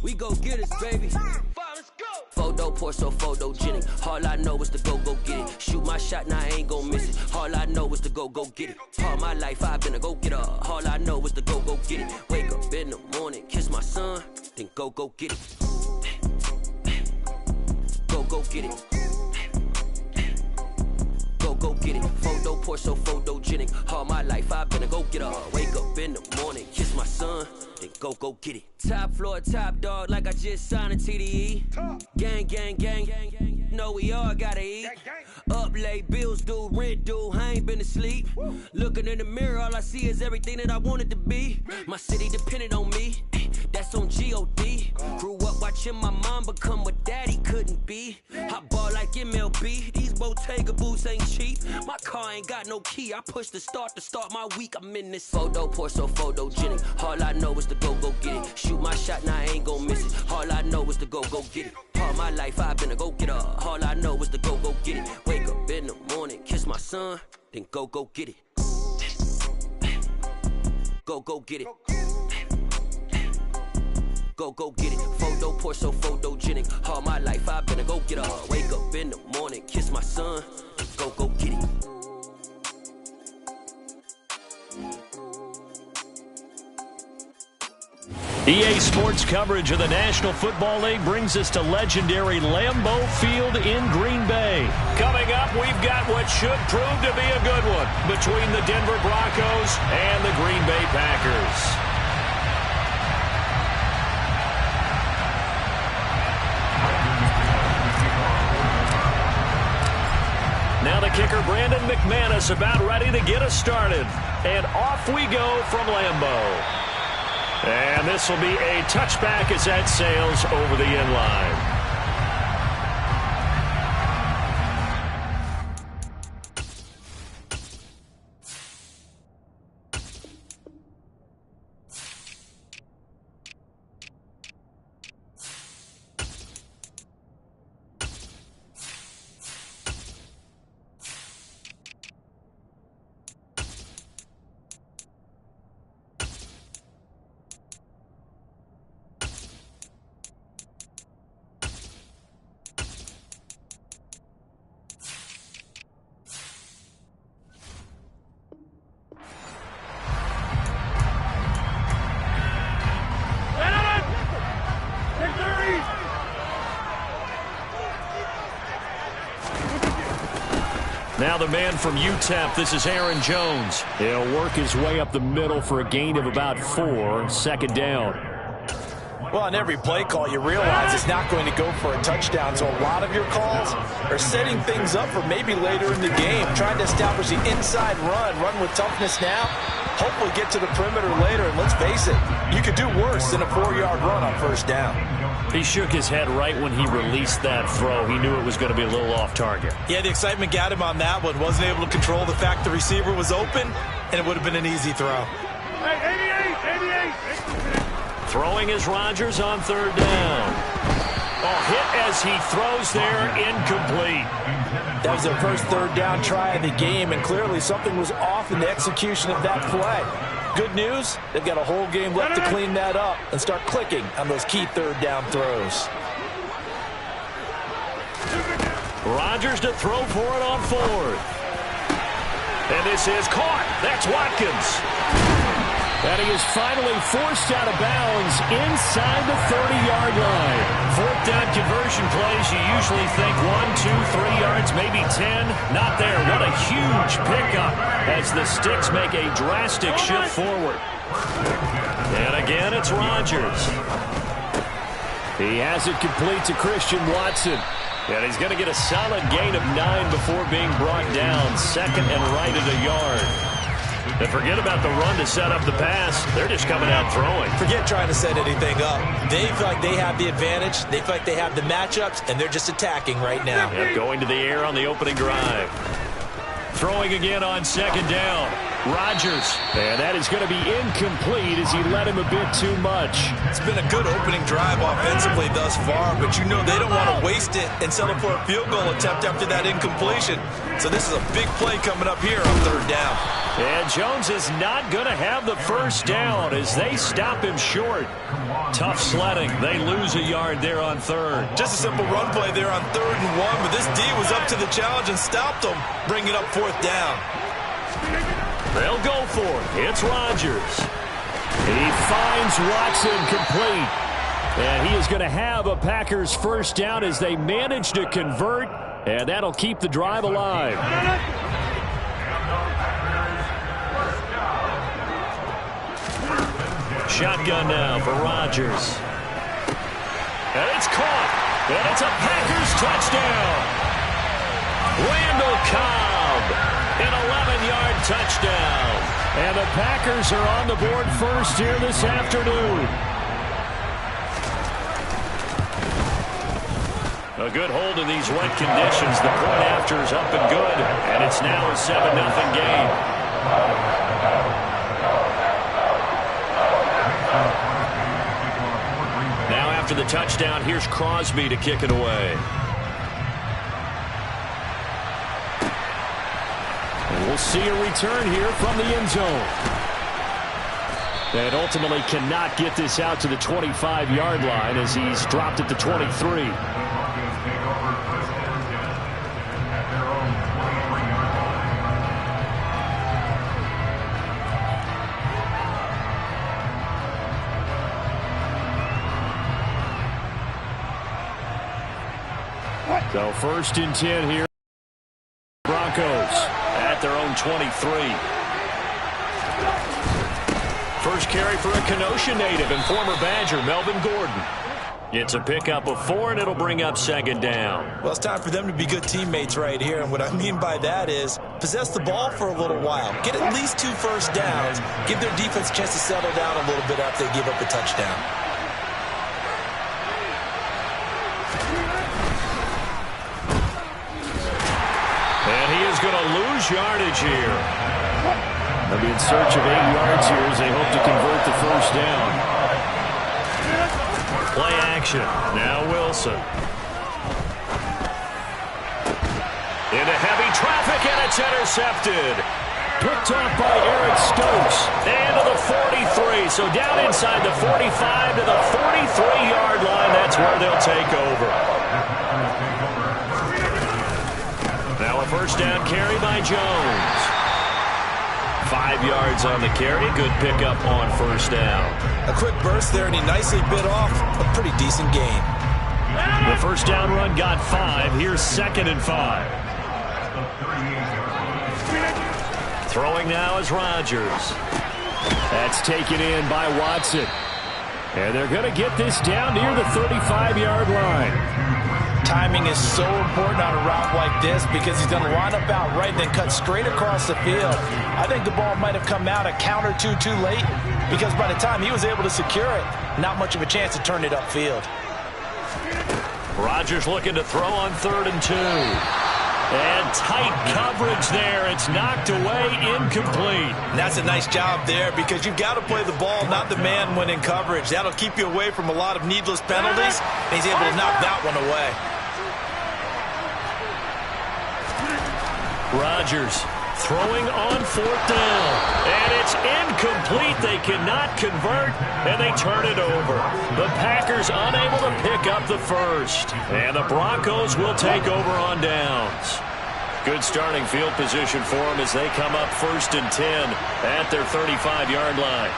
We go get us, baby. Let's go. Photo poor, so photogenic. All I know is to go get it. Shoot my shot, now I ain't gon' miss it. All I know is to go get it. All my life I've been a go-getter. All I know is to go get it. Wake up in the morning, kiss my son, then go get it. Go get it. Go get it. Photo poor, so photogenic. All my life I've been a go-getter. Wake up in the morning, kiss my son, then go get it. Top floor, top dog, like I just signed a TDE. Gang, gang, gang, gang, gang. Know we all gotta eat. Up late, bills due, rent due, I ain't been asleep. Looking in the mirror, all I see is everything that I wanted to be. My city depended on me, that's on G.O.D. Grew up watching my mom become what daddy couldn't be. I ball like MLB, these Bottega boots ain't cheap. My car ain't got no key, I push the start to start my week. I'm in this photo poor, so photogenic. All I know is to go get it. Shoot my shot, now I ain't gon' miss it. All I know is to go get it. All my life I've been a go-getter. All I know is to go get it. Wake up in the morning, kiss my son, then go get it. Go get it. Go get it. Photo poor, so photogenic. All my life I've been a go-getter. Wake up in the morning, kiss my son, then go get it. EA Sports coverage of the National Football League brings us to legendary Lambeau Field in Green Bay. Coming up, we've got what should prove to be a good one between the Denver Broncos and the Green Bay Packers. Now the kicker, Brandon McManus, about ready to get us started. And off we go from Lambeau. And this will be a touchback as that sails over the end line. Now the man from UTEP, this is Aaron Jones. He'll work his way up the middle for a gain of about 4, second down. Well, on every play call, you realize it's not going to go for a touchdown, so a lot of your calls are setting things up for maybe later in the game, trying to establish the inside run with toughness now, hopefully get to the perimeter later, and let's face it, you could do worse than a 4-yard run on first down. He shook his head right when he released that throw. He knew it was going to be a little off target. Yeah, the excitement got him on that one. Wasn't able to control the fact the receiver was open, and it would have been an easy throw. Hey, 88. Throwing is Rodgers on third down. Oh, hit as he throws there, incomplete. That was their first third down try of the game, and clearly something was off in the execution of that play. Good news, they've got a whole game left to clean that up and start clicking on those key third down throws. Rodgers to throw for it on fourth. And this is caught. That's Watkins. And he is finally forced out of bounds inside the 30-yard line. Fourth down conversion plays, you usually think 1, 2, 3 yards, maybe 10. Not there. What a huge pickup as the Sticks make a drastic shift forward. And again, it's Rodgers. He has it complete to Christian Watson. And he's going to get a solid gain of 9 before being brought down. Second and right at a yard. And forget about the run to set up the pass. They're just coming out throwing. Forget trying to set anything up. They feel like they have the advantage. They feel like they have the matchups, and they're just attacking right now. Yep, going to the air on the opening drive. Throwing again on second down. Rodgers. And that is going to be incomplete as he led him a bit too much. It's been a good opening drive offensively thus far, but you know they don't want to waste it and settle for a field goal attempt after that incompletion. So this is a big play coming up here on third down. And Jones is not going to have the first down as they stop him short. Tough sledding. They lose a yard there on third. Just a simple run play there on 3rd and 1, but this D was up to the challenge and stopped them, bringing up 4th down. They'll go for it. It's Rodgers. He finds Watson complete. And he is going to have a Packers first down as they manage to convert, and that'll keep the drive alive. Shotgun now for Rodgers. And it's caught. And it's a Packers touchdown. Randall Cobb, an 11-yard touchdown. And the Packers are on the board first here this afternoon. A good hold in these wet conditions. The point after is up and good. And it's now a 7-0 game. Now after the touchdown, here's Crosby to kick it away. And we'll see a return here from the end zone. And ultimately cannot get this out to the 25-yard line as he's dropped at the 23. So 1st and 10 here. Broncos at their own 23. First carry for a Kenosha native and former Badger, Melvin Gordon. It's a pickup of 4, and it'll bring up 2nd down. Well, it's time for them to be good teammates right here, and what I mean by that is possess the ball for a little while. Get at least 2 first downs. Give their defense a chance to settle down a little bit after they give up a touchdown. And he is going to lose yardage here. They'll be in search of 8 yards here as they hope to convert the first down. Play action. Now Wilson. Into heavy traffic, and it's intercepted. Picked off by Eric Stokes. And to the 43. So down inside the 45 to the 43-yard line. That's where they'll take over. Now a first down carry by Jones. 5 yards on the carry. Good pickup on first down. A quick burst there, and he nicely bit off a pretty decent gain. The first down run got 5. Here's 2nd and 5. Throwing now is Rodgers. That's taken in by Watson. And they're going to get this down near the 35-yard line. Timing is so important on a route like this because he's going to line up out right and then cut straight across the field. I think the ball might have come out a count or two too late because by the time he was able to secure it, not much of a chance to turn it upfield. Rodgers looking to throw on 3rd and 2. And tight coverage there. It's knocked away, incomplete. And that's a nice job there because you've got to play the ball, not the man when in coverage. That'll keep you away from a lot of needless penalties. And he's able to knock that one away. Rodgers throwing on 4th down. And it's incomplete. They cannot convert, and they turn it over. The Packers unable to pick up the first. And the Broncos will take over on downs. Good starting field position for them as they come up 1st and 10 at their 35-yard line.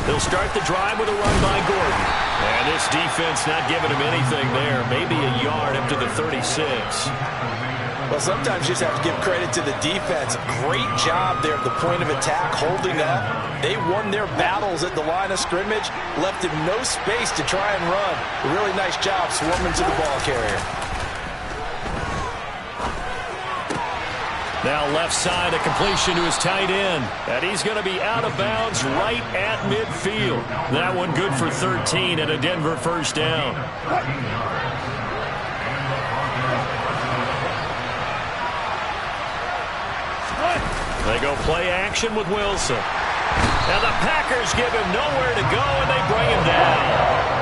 They'll start the drive with a run by Gordon. And this defense not giving him anything there. Maybe a yard up to the 36. Well, sometimes you just have to give credit to the defense. Great job there at the point of attack, holding up. They won their battles at the line of scrimmage, left him no space to try and run. A really nice job swarming to the ball carrier. Now left side, a completion to his tight end. And he's going to be out of bounds right at midfield. That one good for 13 and a Denver first down. They go play action with Wilson. And the Packers give him nowhere to go, and they bring him down.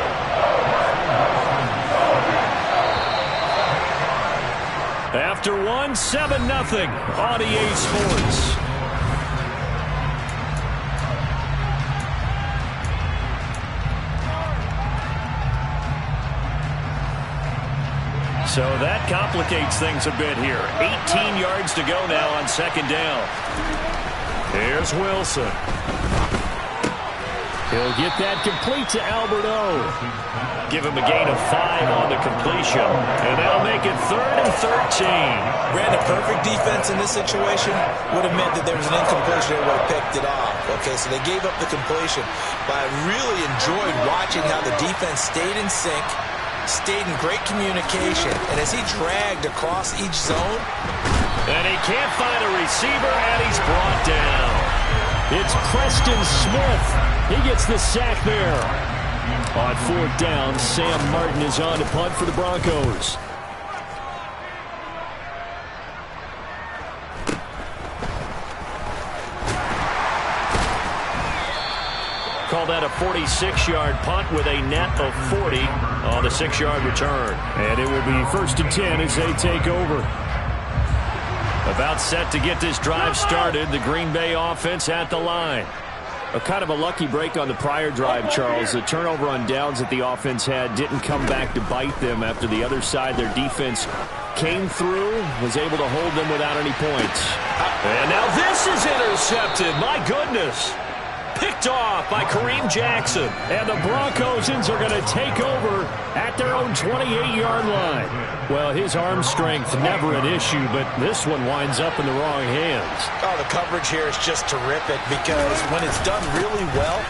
After one, 7-0 on EA Sports. So that complicates things a bit here. 18 yards to go now on second down. Here's Wilson. He'll get that complete to Alberto. Give him a gain of 5 on the completion. And that'll make it 3rd and 13. Brandon, perfect defense in this situation would have meant that there was an incompletion. They would have picked it off. Okay, so they gave up the completion. But I really enjoyed watching how the defense stayed in sync, stayed in great communication. And as he dragged across each zone. And he can't find a receiver, and he's brought down. It's Preston Smith. He gets the sack there. On 4th down, Sam Martin is on to punt for the Broncos. Call that a 46-yard punt with a net of 40 on the 6-yard return. And it will be 1st and 10 as they take over. About set to get this drive started. The Green Bay offense at the line. Kind of a lucky break on the prior drive, Charles. The turnover on downs that the offense had didn't come back to bite them after the other side. Their defense came through, was able to hold them without any points. And now this is intercepted. My goodness. Picked off by Kareem Jackson. And the Broncosians are going to take over at their own 28-yard line. Well, his arm strength never an issue, but this one winds up in the wrong hands. Oh, the coverage here is just terrific because when it's done really well,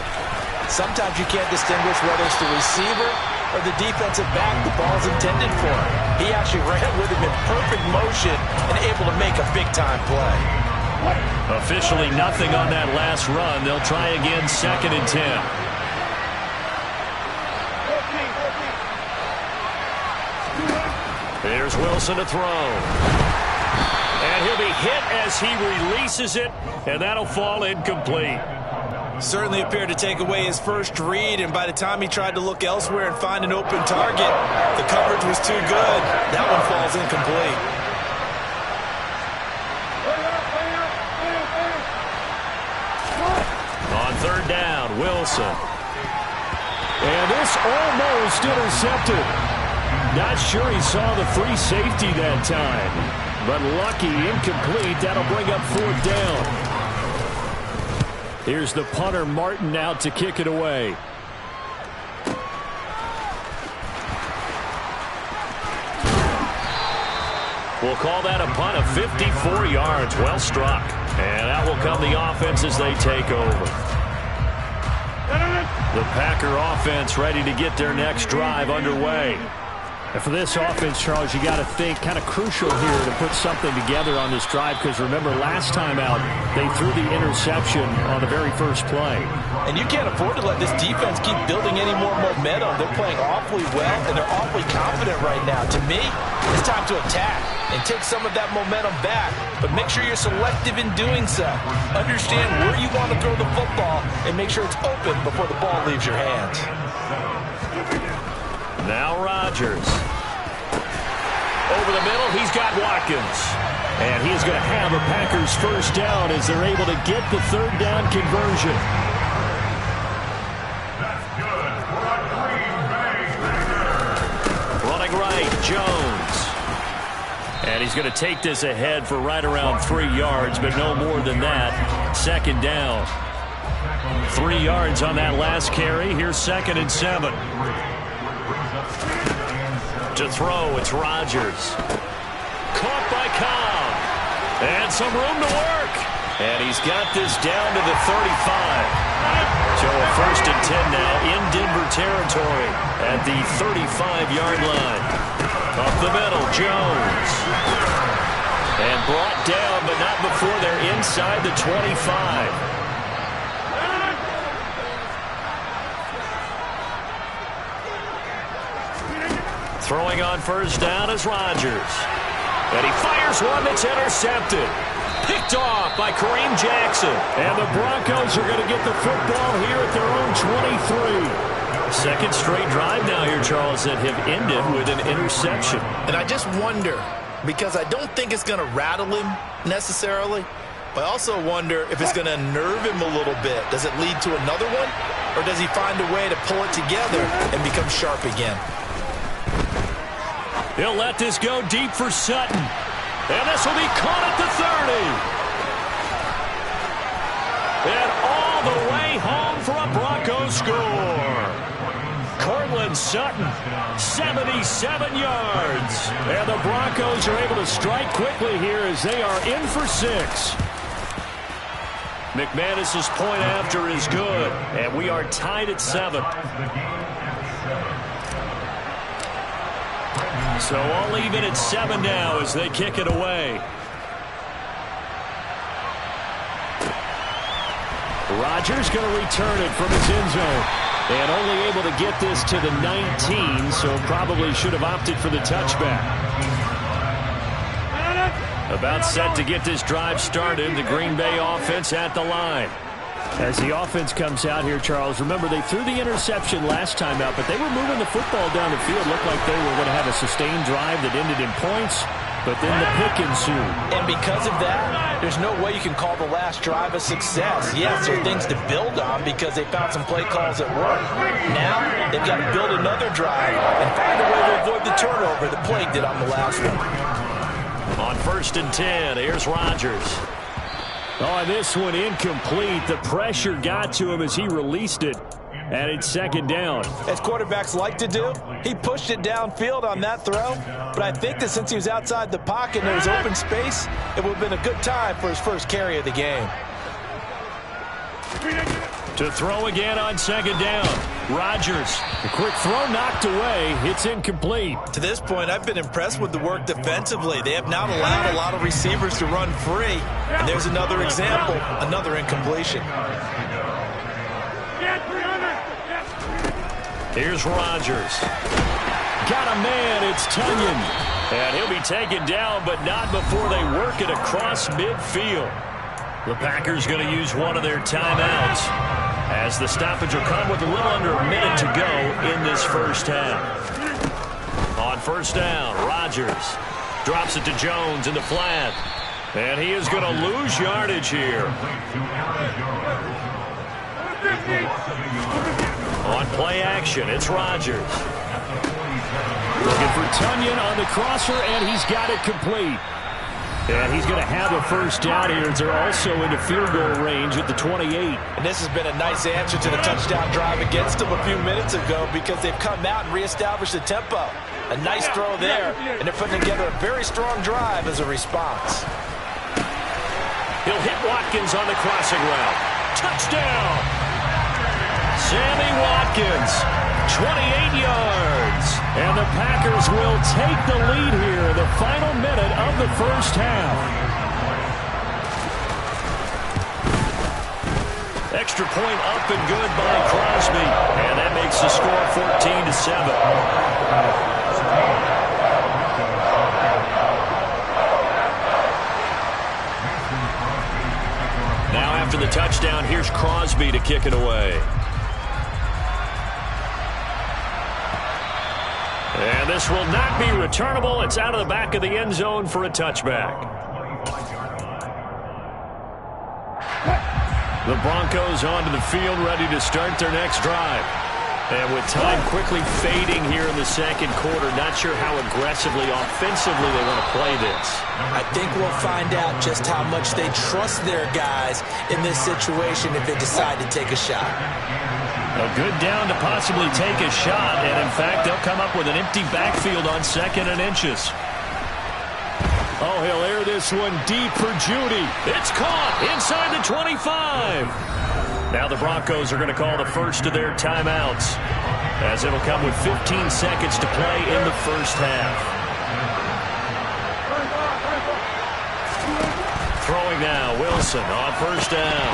sometimes you can't distinguish whether it's the receiver or the defensive back the ball's intended for. He actually ran with him in perfect motion and able to make a big-time play. Officially nothing on that last run. They'll try again 2nd and 10. There's Wilson to throw. And he'll be hit as he releases it, and that'll fall incomplete. Certainly appeared to take away his first read, and by the time he tried to look elsewhere and find an open target, the coverage was too good. That one falls incomplete. On 3rd down, Wilson. And this almost intercepted. Not sure he saw the free safety that time. But lucky, incomplete. That'll bring up 4th down. Here's the punter, Martin, out to kick it away. We'll call that a punt of 54 yards. Well struck. And that will come the offense as they take over. The Packer offense ready to get their next drive underway. And for this offense, Charles, you got to think kind of crucial here to put something together on this drive because remember last time out they threw the interception on the very first play. And you can't afford to let this defense keep building any more momentum. They're playing awfully well and they're awfully confident right now. To me, it's time to attack and take some of that momentum back, but make sure you're selective in doing so. Understand where you want to throw the football and make sure it's open before the ball leaves your hands. Now Rodgers. Over the middle, he's got Watkins. And he's going to have a Packers first down as they're able to get the 3rd down conversion. That's good. We're on Green Bay. Running right, Jones. And he's going to take this ahead for right around 3 yards, but no more than that. 2nd down. 3 yards on that last carry. Here's 2nd and 7. To throw, it's Rodgers. Caught by Cobb. And some room to work. And he's got this down to the 35. So a 1st and 10 now in Denver territory at the 35-yard line. Up the middle, Jones. And brought down, but not before they're inside the 25. Throwing on 1st down is Rodgers. And he fires one that's intercepted. Picked off by Kareem Jackson. And the Broncos are going to get the football here at their own 23. Second straight drive now here, Charles, that have ended with an interception. And I just wonder, because I don't think it's going to rattle him necessarily, but I also wonder if it's going to nerve him a little bit. Does it lead to another one? Or does he find a way to pull it together and become sharp again? He'll let this go deep for Sutton. And this will be caught at the 30. And all the way home for a Broncos score. Cortland Sutton, 77 yards. And the Broncos are able to strike quickly here as they are in for 6. McManus's point after is good, and we are tied at 7. So all even at 7 now as they kick it away. Rodgers going to return it from his end zone. And only able to get this to the 19, so probably should have opted for the touchback. About set to get this drive started, the Green Bay offense at the line. As the offense comes out here, Charles, remember they threw the interception last time out, but they were moving the football down the field. Looked like they were going to have a sustained drive that ended in points, but then the pick ensued. And because of that, there's no way you can call the last drive a success. Yes, there are things to build on because they found some play calls that work. Now, they've got to build another drive and find a way to avoid the turnover that plagued it on the last one. On 1st and 10, here's Rodgers. Oh, and this one incomplete. The pressure got to him as he released it. And it's 2nd down. As quarterbacks like to do, he pushed it downfield on that throw. But I think that since he was outside the pocket and there was open space, it would have been a good time for his first carry of the game. To throw again on 2nd down. Rodgers, the quick throw knocked away. It's incomplete. To this point, I've been impressed with the work defensively. They have not allowed a lot of receivers to run free. And there's another example, another incompletion. Here's Rodgers. Got a man, it's Tunyon. And he'll be taken down, but not before they work it across midfield. The Packers going to use one of their timeouts as the stoppage will come with a little under a minute to go in this first half. On 1st down, Rodgers drops it to Jones in the flat. And he is going to lose yardage here. On play action, it's Rodgers. Looking for Tunyon on the crosser, and he's got it complete. And he's going to have a first down here as they're also into field goal range at the 28. And this has been a nice answer to the touchdown drive against them a few minutes ago because they've come out and reestablished the tempo. A nice throw there, and they're putting together a very strong drive as a response. He'll hit Watkins on the crossing route. Touchdown! Sammy Watkins, 28 yards. And the Packers will take the lead here in the final minute of the first half. Extra point up and good by Crosby. And that makes the score 14-7. Now after the touchdown, here's Crosby to kick it away. And this will not be returnable. It's out of the back of the end zone for a touchback. The Broncos onto the field, ready to start their next drive. And with time quickly fading here in the second quarter, not sure how aggressively, offensively they want to play this. I think we'll find out just how much they trust their guys in this situation if they decide to take a shot. A good down to possibly take a shot, and in fact, they'll come up with an empty backfield on 2nd and inches. Oh, he'll air this one deep for Judy. It's caught inside the 25. Now the Broncos are going to call the first of their timeouts, as it'll come with 15 seconds to play in the first half. Throwing now, Wilson on 1st down.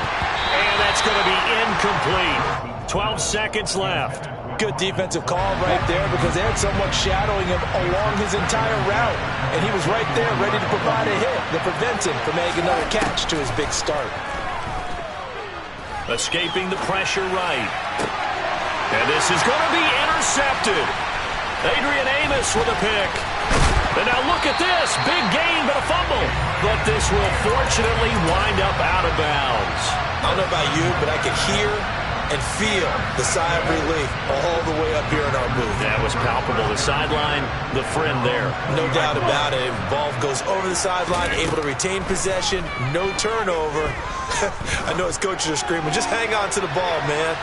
And that's going to be incomplete. 12 seconds left. Good defensive call right there because they had someone shadowing him along his entire route. And he was right there ready to provide a hit that prevents him from making another catch to his big start. Escaping the pressure right. And this is going to be intercepted. Adrian Amos with a pick. And now look at this. Big gain, but a fumble. But this will fortunately wind up out of bounds. I don't know about you, but I could hear and feel the sigh of relief all the way up here in our booth. That was palpable. The sideline, the friend there. No doubt about it. Ball goes over the sideline, able to retain possession, no turnover. I know his coaches are screaming, just hang on to the ball, man.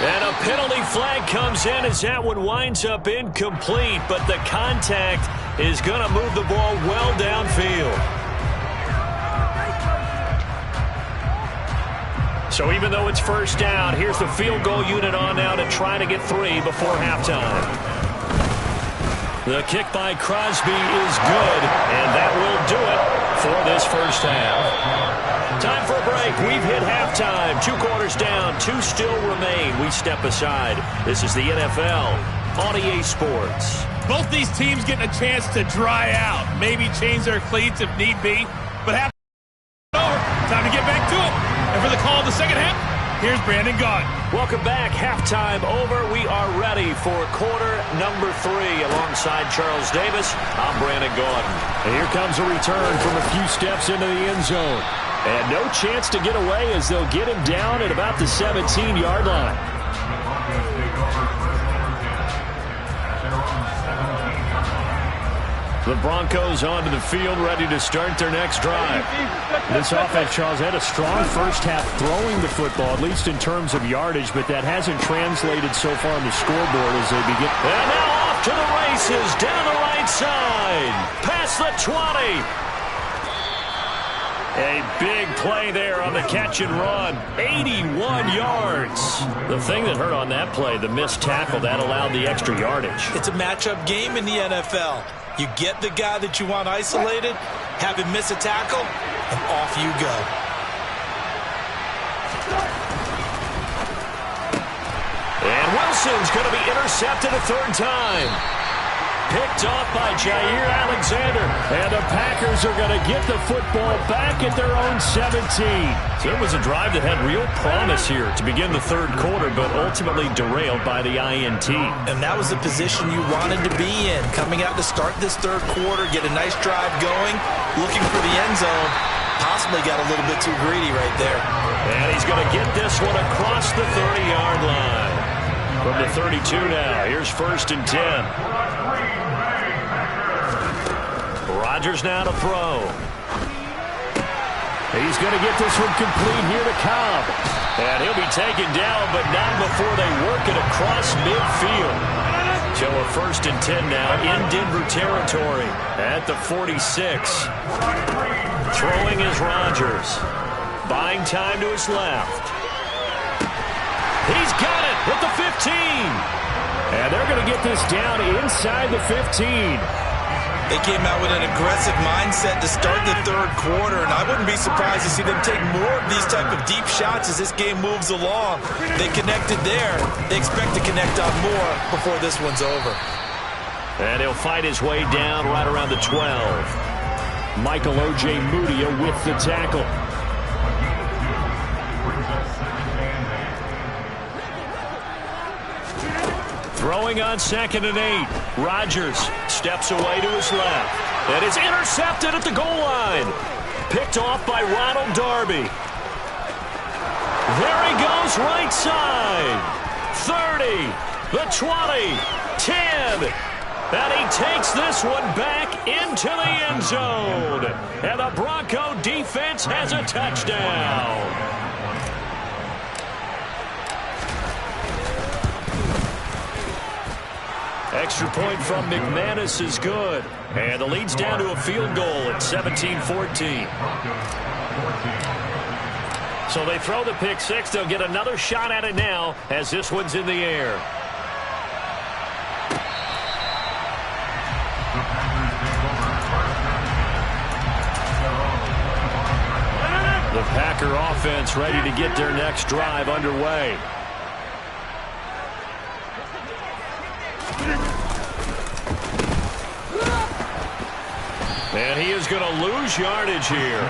And a penalty flag comes in as that one winds up incomplete, but the contact is going to move the ball well downfield. So even though it's first down, here's the field goal unit on now to try to get 3 before halftime. The kick by Crosby is good, and that will do it for this first half. Time for a break. We've hit halftime. 2 quarters down, 2 still remain. We step aside. This is the NFL on EA Sports. Both these teams getting a chance to dry out, maybe change their cleats if need be, but halftime over. Time to get back to it. And for the call of the second half, here's Brandon Gaudin. Welcome back. Halftime over. We are ready for quarter number 3. Alongside Charles Davis, I'm Brandon Gaudin. And here comes a return from a few steps into the end zone. And no chance to get away as they'll get him down at about the 17-yard line. The Broncos onto the field, ready to start their next drive. This offense, Charles, had a strong first half throwing the football, at least in terms of yardage, but that hasn't translated so far on the scoreboard as they begin. And now off to the races, down the right side, past the 20. A big play there on the catch and run. 81 yards. The thing that hurt on that play, the missed tackle, that allowed the extra yardage. It's a matchup game in the NFL. You get the guy that you want isolated, have him miss a tackle, and off you go. And Wilson's going to be intercepted a 3rd time. Picked off by Jair Alexander. And the Packers are going to get the football back at their own 17. So it was a drive that had real promise here to begin the 3rd quarter, but ultimately derailed by the INT. And that was the position you wanted to be in. Coming out to start this 3rd quarter, get a nice drive going, looking for the end zone. Possibly got a little bit too greedy right there. And he's going to get this one across the 30-yard line. From the 32 now, here's 1st and 10. Rodgers now to throw. He's going to get this one complete here to Cobb. And he'll be taken down, but not before they work it across midfield. So a 1st and 10 now in Denver territory at the 46. Throwing is Rodgers. Buying time to his left. He's got it at the 15. And they're going to get this down inside the 15. They came out with an aggressive mindset to start the 3rd quarter, and I wouldn't be surprised to see them take more of these type of deep shots as this game moves along. They connected there. They expect to connect on more before this one's over. And he'll fight his way down right around the 12. Michael O.J. Mudia with the tackle. Throwing on 2nd and 8. Rodgers steps away to his left. And is intercepted at the goal line. Picked off by Ronald Darby. There he goes right side. 30, the 20, 10. And he takes this one back into the end zone. And the Bronco defense has a touchdown. Extra point from McManus is good. And the lead's down to a field goal at 17-14. So they throw the pick 6. They'll get another shot at it now as this one's in the air. The Packer offense ready to get their next drive underway. And he is going to lose yardage here.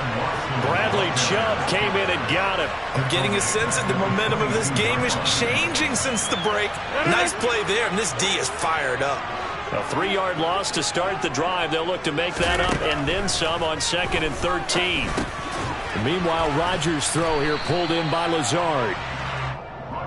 Bradley Chubb came in and got him. I'm getting a sense that the momentum of this game is changing since the break. Nice play there, and this D is fired up. A 3-yard loss to start the drive. They'll look to make that up and then some on 2nd and 13. And meanwhile, Rodgers' throw here pulled in by Lazard.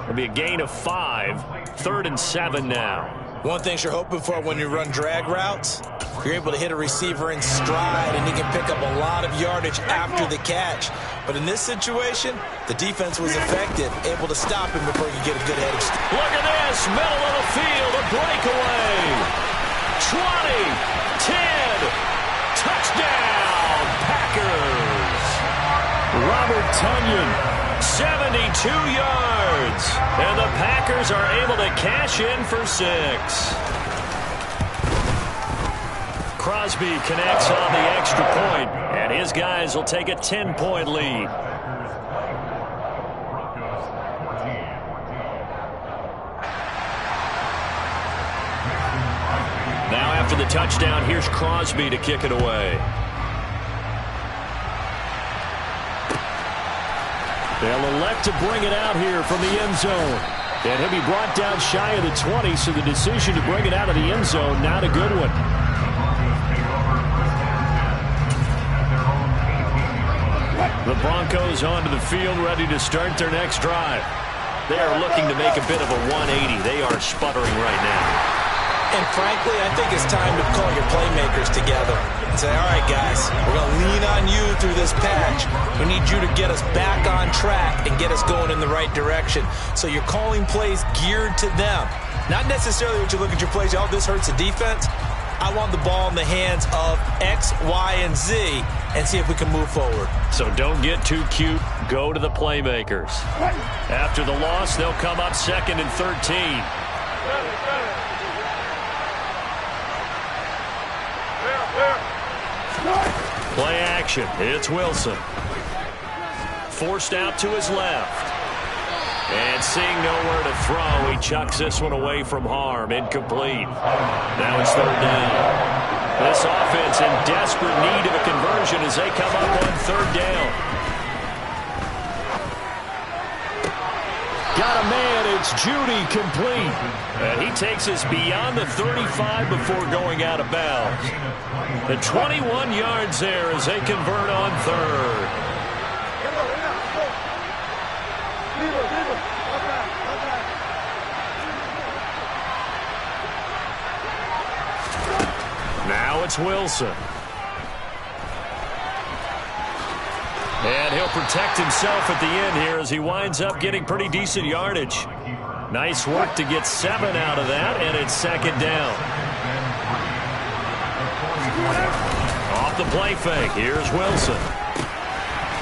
It'll be a gain of 5. 3rd and 7 now. One thing you're hoping for when you run drag routes, you're able to hit a receiver in stride, and he can pick up a lot of yardage after the catch. But in this situation, the defense was effective, able to stop him before he could get a good head of steam. Look at this, middle of the field, a breakaway. 20, 10, touchdown, Packers. Robert Tonyan, 72 yards, and the Packers are able to cash in for 6. Crosby connects on the extra point, and his guys will take a 10-point lead. Now after the touchdown, here's Crosby to kick it away. They'll elect to bring it out here from the end zone. And he'll be brought down shy of the 20, so the decision to bring it out of the end zone, not a good one. The Broncos onto the field, ready to start their next drive. They are looking to make a bit of a 180. They are sputtering right now. And frankly, I think it's time to call your playmakers together and say, all right, guys, we're going to lean on you through this patch. We need you to get us back on track and get us going in the right direction. So you're calling plays geared to them. Not necessarily what you look at your plays, oh, this hurts the defense. I want the ball in the hands of X, Y, and Z and see if we can move forward. So don't get too cute. Go to the playmakers. After the loss, they'll come up 2nd and 13. Play action. It's Wilson. Forced out to his left. And seeing nowhere to throw, he chucks this one away from harm. Incomplete. Now it's 3rd down. This offense in desperate need of a conversion as they come up on 3rd down. Got a man. It's Judy, complete. And he takes us beyond the 35 before going out of bounds. The 21 yards there as they convert on 3rd. Now it's Wilson. And he'll protect himself at the end here as he winds up getting pretty decent yardage. Nice work to get 7 out of that, and it's 2nd down. Off the play fake, here's Wilson.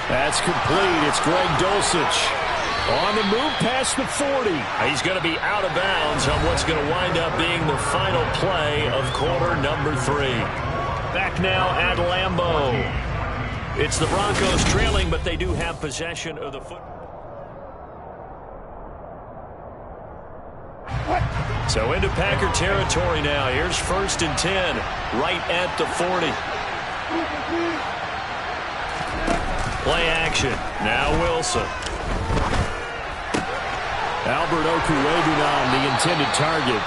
That's complete. It's Greg Dulcich. On the move past the 40. He's going to be out of bounds on what's going to wind up being the final play of quarter number 3. Back now at Lambeau. It's the Broncos trailing, but they do have possession of the football. So into Packer territory now. Here's 1st and 10, right at the 40. Play action. Now Wilson. Albert Okwuegbunam, the intended target.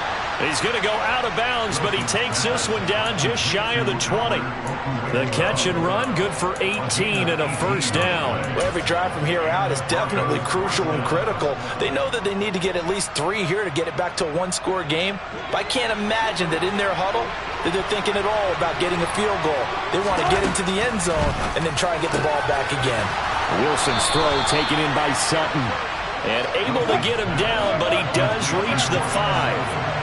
He's going to go out of bounds, but he takes this one down just shy of the 20. The catch and run, good for 18 and a 1st down. Well, every drive from here out is definitely crucial and critical. They know that they need to get at least 3 here to get it back to a 1-score game. But I can't imagine that in their huddle that they're thinking at all about getting a field goal. They want to get into the end zone and then try and get the ball back again. Wilson's throw taken in by Sutton. And able to get him down, but he does reach the 5.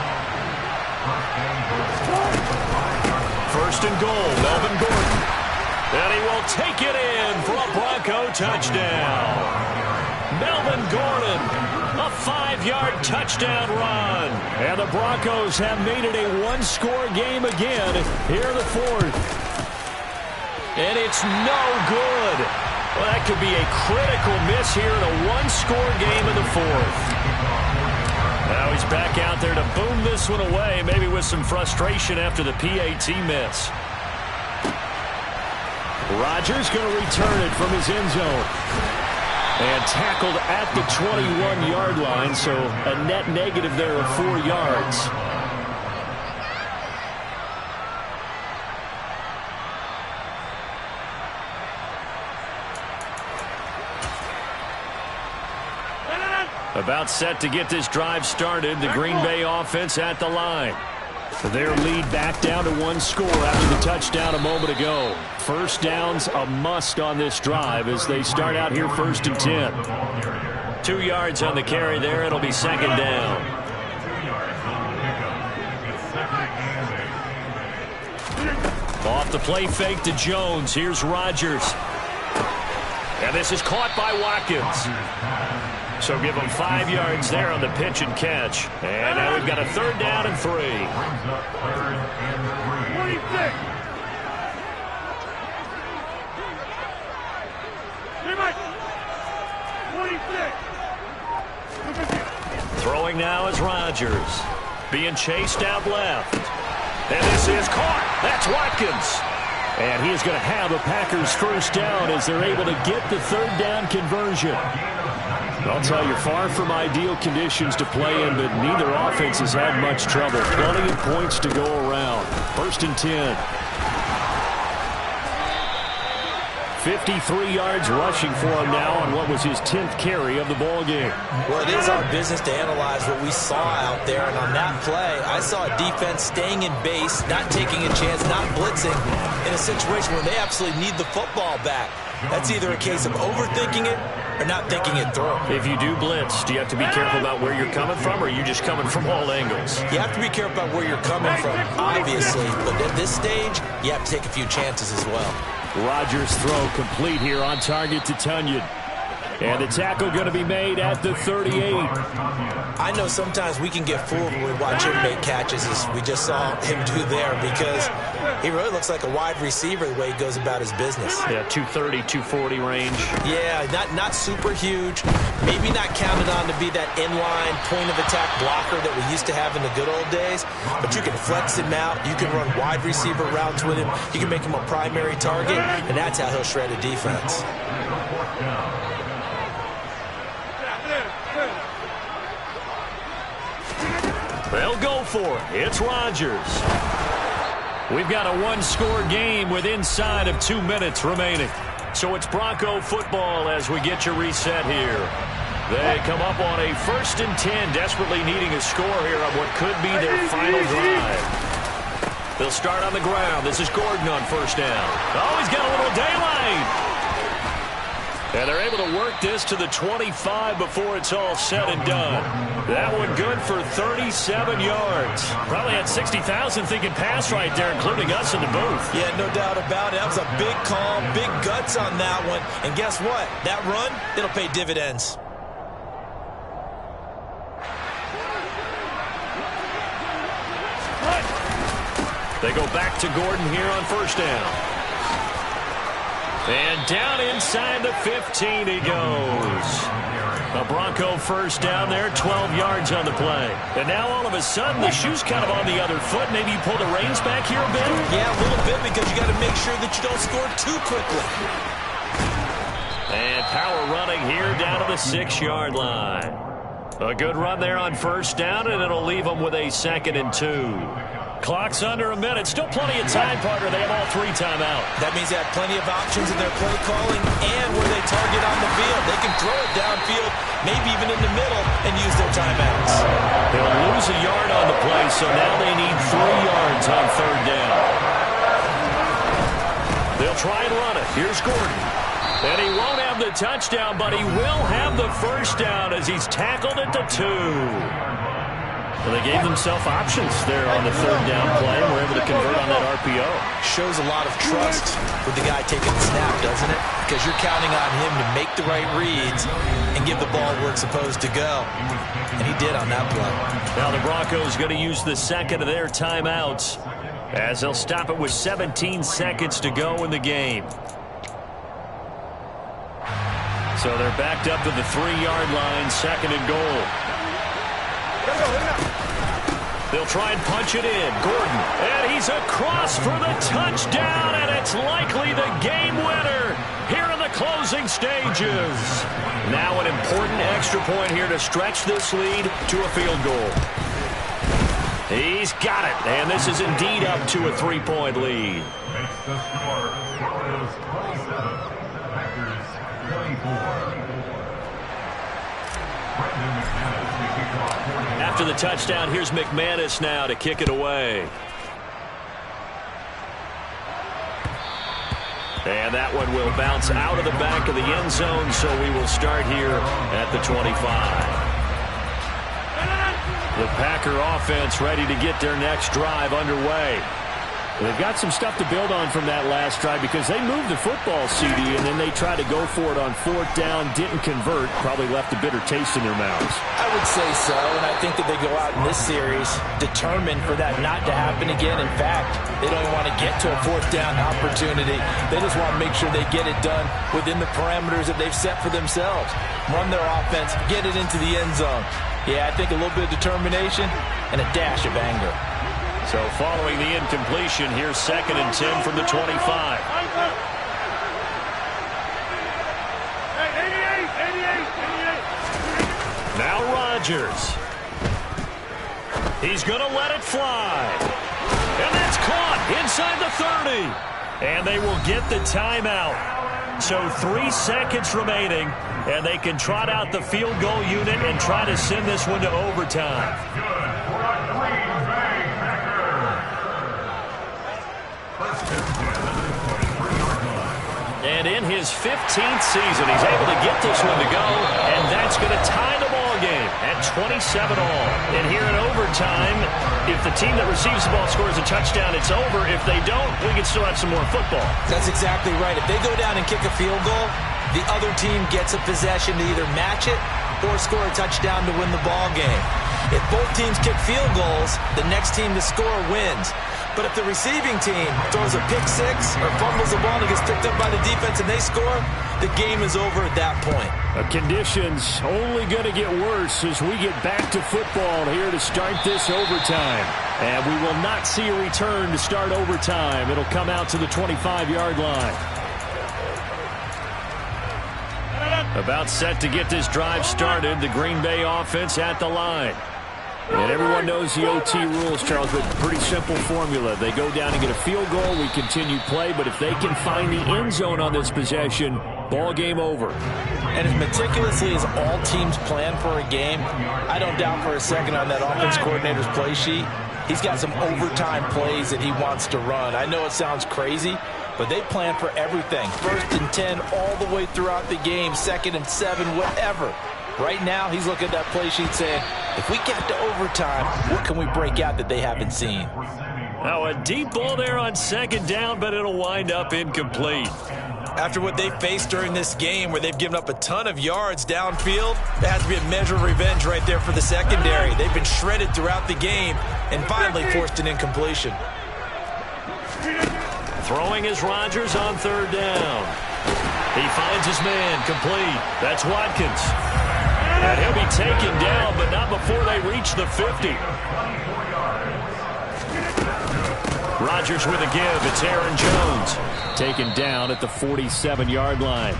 1st and goal, Melvin Gordon. And he will take it in for a Bronco touchdown. Melvin Gordon, a 5-yard touchdown run. And the Broncos have made it a 1-score game again here in the 4th. And it's no good. Well, that could be a critical miss here in a 1-score game in the 4th. Now he's back out there to boom this one away, maybe with some frustration after the PAT miss. Rodgers going to return it from his end zone. And tackled at the 21-yard line, so a net negative there of 4 yards. About set to get this drive started. The Green Bay offense at the line. Their lead back down to 1 score after the touchdown a moment ago. First down's a must on this drive as they start out here 1st and 10. 2 yards on the carry there. It'll be 2nd down. Off the play fake to Jones. Here's Rodgers. And this is caught by Watkins. So give them 5 yards there on the pitch and catch. And now we've got a 3rd down and 3. What do you think? What do you think? Throwing now is Rodgers. Being chased out left. And this is caught. That's Watkins. And he is going to have a Packers 1st down as they're able to get the 3rd down conversion. I'll tell you, far from ideal conditions to play in, but neither offense has had much trouble. Plenty of points to go around. 1st and 10. 53 yards rushing for him now on what was his 10th carry of the ball game. Well, it is our business to analyze what we saw out there, and on that play, I saw a defense staying in base, not taking a chance, not blitzing, in a situation where they absolutely need the football back. That's either a case of overthinking it or not thinking it through. If you do blitz, do you have to be careful about where you're coming from, or are you just coming from all angles? You have to be careful about where you're coming from, obviously, but at this stage, you have to take a few chances as well. Rodgers' throw complete here on target to Tunyon. And the tackle going to be made at the 38. I know sometimes we can get fooled when we watch him make catches, as we just saw him do there, because he really looks like a wide receiver the way he goes about his business. Yeah, 230, 240 range. Yeah, not super huge. Maybe not counted on to be that inline point-of-attack blocker that we used to have in the good old days, but you can flex him out. You can run wide receiver routes with him. You can make him a primary target, and that's how he'll shred a defense. They'll go for it. It's Rodgers. We've got a 1-score game with inside of 2 minutes remaining. So it's Bronco football as we get you reset here. They come up on a 1st and 10, desperately needing a score here on what could be their final drive. They'll start on the ground. This is Gordon on 1st down. Oh, he's got a little daylight. And they're able to work this to the 25 before it's all said and done. That one good for 37 yards. Probably had 60,000 thinking pass right there, including us in the booth. Yeah, no doubt about it. That was a big call, big guts on that one. And guess what? That run, it'll pay dividends. They go back to Gordon here on 1st down. And down inside the 15 he goes. A Bronco 1st down there, 12 yards on the play. And now all of a sudden the shoe's kind of on the other foot. Maybe you pull the reins back here a bit? Yeah, a little bit, because you got to make sure that you don't score too quickly. And power running here down to the 6-yard line. A good run there on 1st down, and it'll leave them with a 2nd and 2. Clock's under a minute. Still plenty of time, partner. They have all 3 timeouts. That means they have plenty of options in their play calling and where they target on the field. They can throw it downfield, maybe even in the middle, and use their timeouts. They'll lose a yard on the play, so now they need 3 yards on 3rd down. They'll try and run it. Here's Gordon. And he won't have the touchdown, but he will have the 1st down as he's tackled at the 2. Well, they gave themselves options there on the 3rd down play and were able to convert on that RPO. Shows a lot of trust with the guy taking the snap, doesn't it? Because you're counting on him to make the right reads and give the ball where it's supposed to go. And he did on that play. Now the Broncos going to use the 2nd of their timeouts as they'll stop it with 17 seconds to go in the game. So they're backed up to the 3-yard line, 2nd and goal. They'll try and punch it in. Gordon. And he's across for the touchdown, and it's likely the game winner here in the closing stages. Now an important extra point here to stretch this lead to a field goal. He's got it, and this is indeed up to a 3-point lead. Makes the score. Orioles 27, Packers 24. After the touchdown, here's McManus now to kick it away. And that one will bounce out of the back of the end zone, so we will start here at the 25. The Packer offense ready to get their next drive underway. They've got some stuff to build on from that last drive because they moved the football, CD, and then they tried to go for it on 4th down, didn't convert, probably left a bitter taste in their mouths. I would say so, and I think that they go out in this series determined for that not to happen again. In fact, they don't even want to get to a 4th down opportunity. They just want to make sure they get it done within the parameters that they've set for themselves. Run their offense, get it into the end zone. Yeah, I think a little bit of determination and a dash of anger. So following the incompletion, here's 2nd and 10 from the 25. Now Rodgers. He's going to let it fly. And that's caught inside the 30. And they will get the timeout. So 3 seconds remaining, and they can trot out the field goal unit and try to send this one to overtime. And in his 15th season, he's able to get this one to go, and that's going to tie the ball game at 27 all. And here in overtime, if the team that receives the ball scores a touchdown, it's over. If they don't, we can still have some more football. That's exactly right. If they go down and kick a field goal, the other team gets a possession to either match it or score a touchdown to win the ball game. If both teams kick field goals, the next team to score wins. But if the receiving team throws a pick six or fumbles the ball and it gets picked up by the defense and they score, the game is over at that point. The conditions only going to get worse as we get back to football here to start this overtime. And we will not see a return to start overtime. It'll come out to the 25-yard line. About set to get this drive started, the Green Bay offense at the line. And everyone knows the OT rules, Charles, but pretty simple formula. They go down and get a field goal, we continue play, but if they can find the end zone on this possession, ball game over. And as meticulously as all teams plan for a game, I don't doubt for a second on that offense coordinator's play sheet, he's got some overtime plays that he wants to run. I know it sounds crazy, but they plan for everything. 1st and 10 all the way throughout the game, 2nd and 7, whatever. Right now, he's looking at that play sheet saying, if we get to overtime, what can we break out that they haven't seen? Now a deep ball there on 2nd down, but it'll wind up incomplete. After what they faced during this game where they've given up a ton of yards downfield, there has to be a measure of revenge right there for the secondary. They've been shredded throughout the game and finally forced an incompletion. Throwing is Rodgers on 3rd down. He finds his man complete. That's Watkins. And he'll be taken down, but not before they reach the 50. Rodgers with a give. It's Aaron Jones. Taken down at the 47-yard line.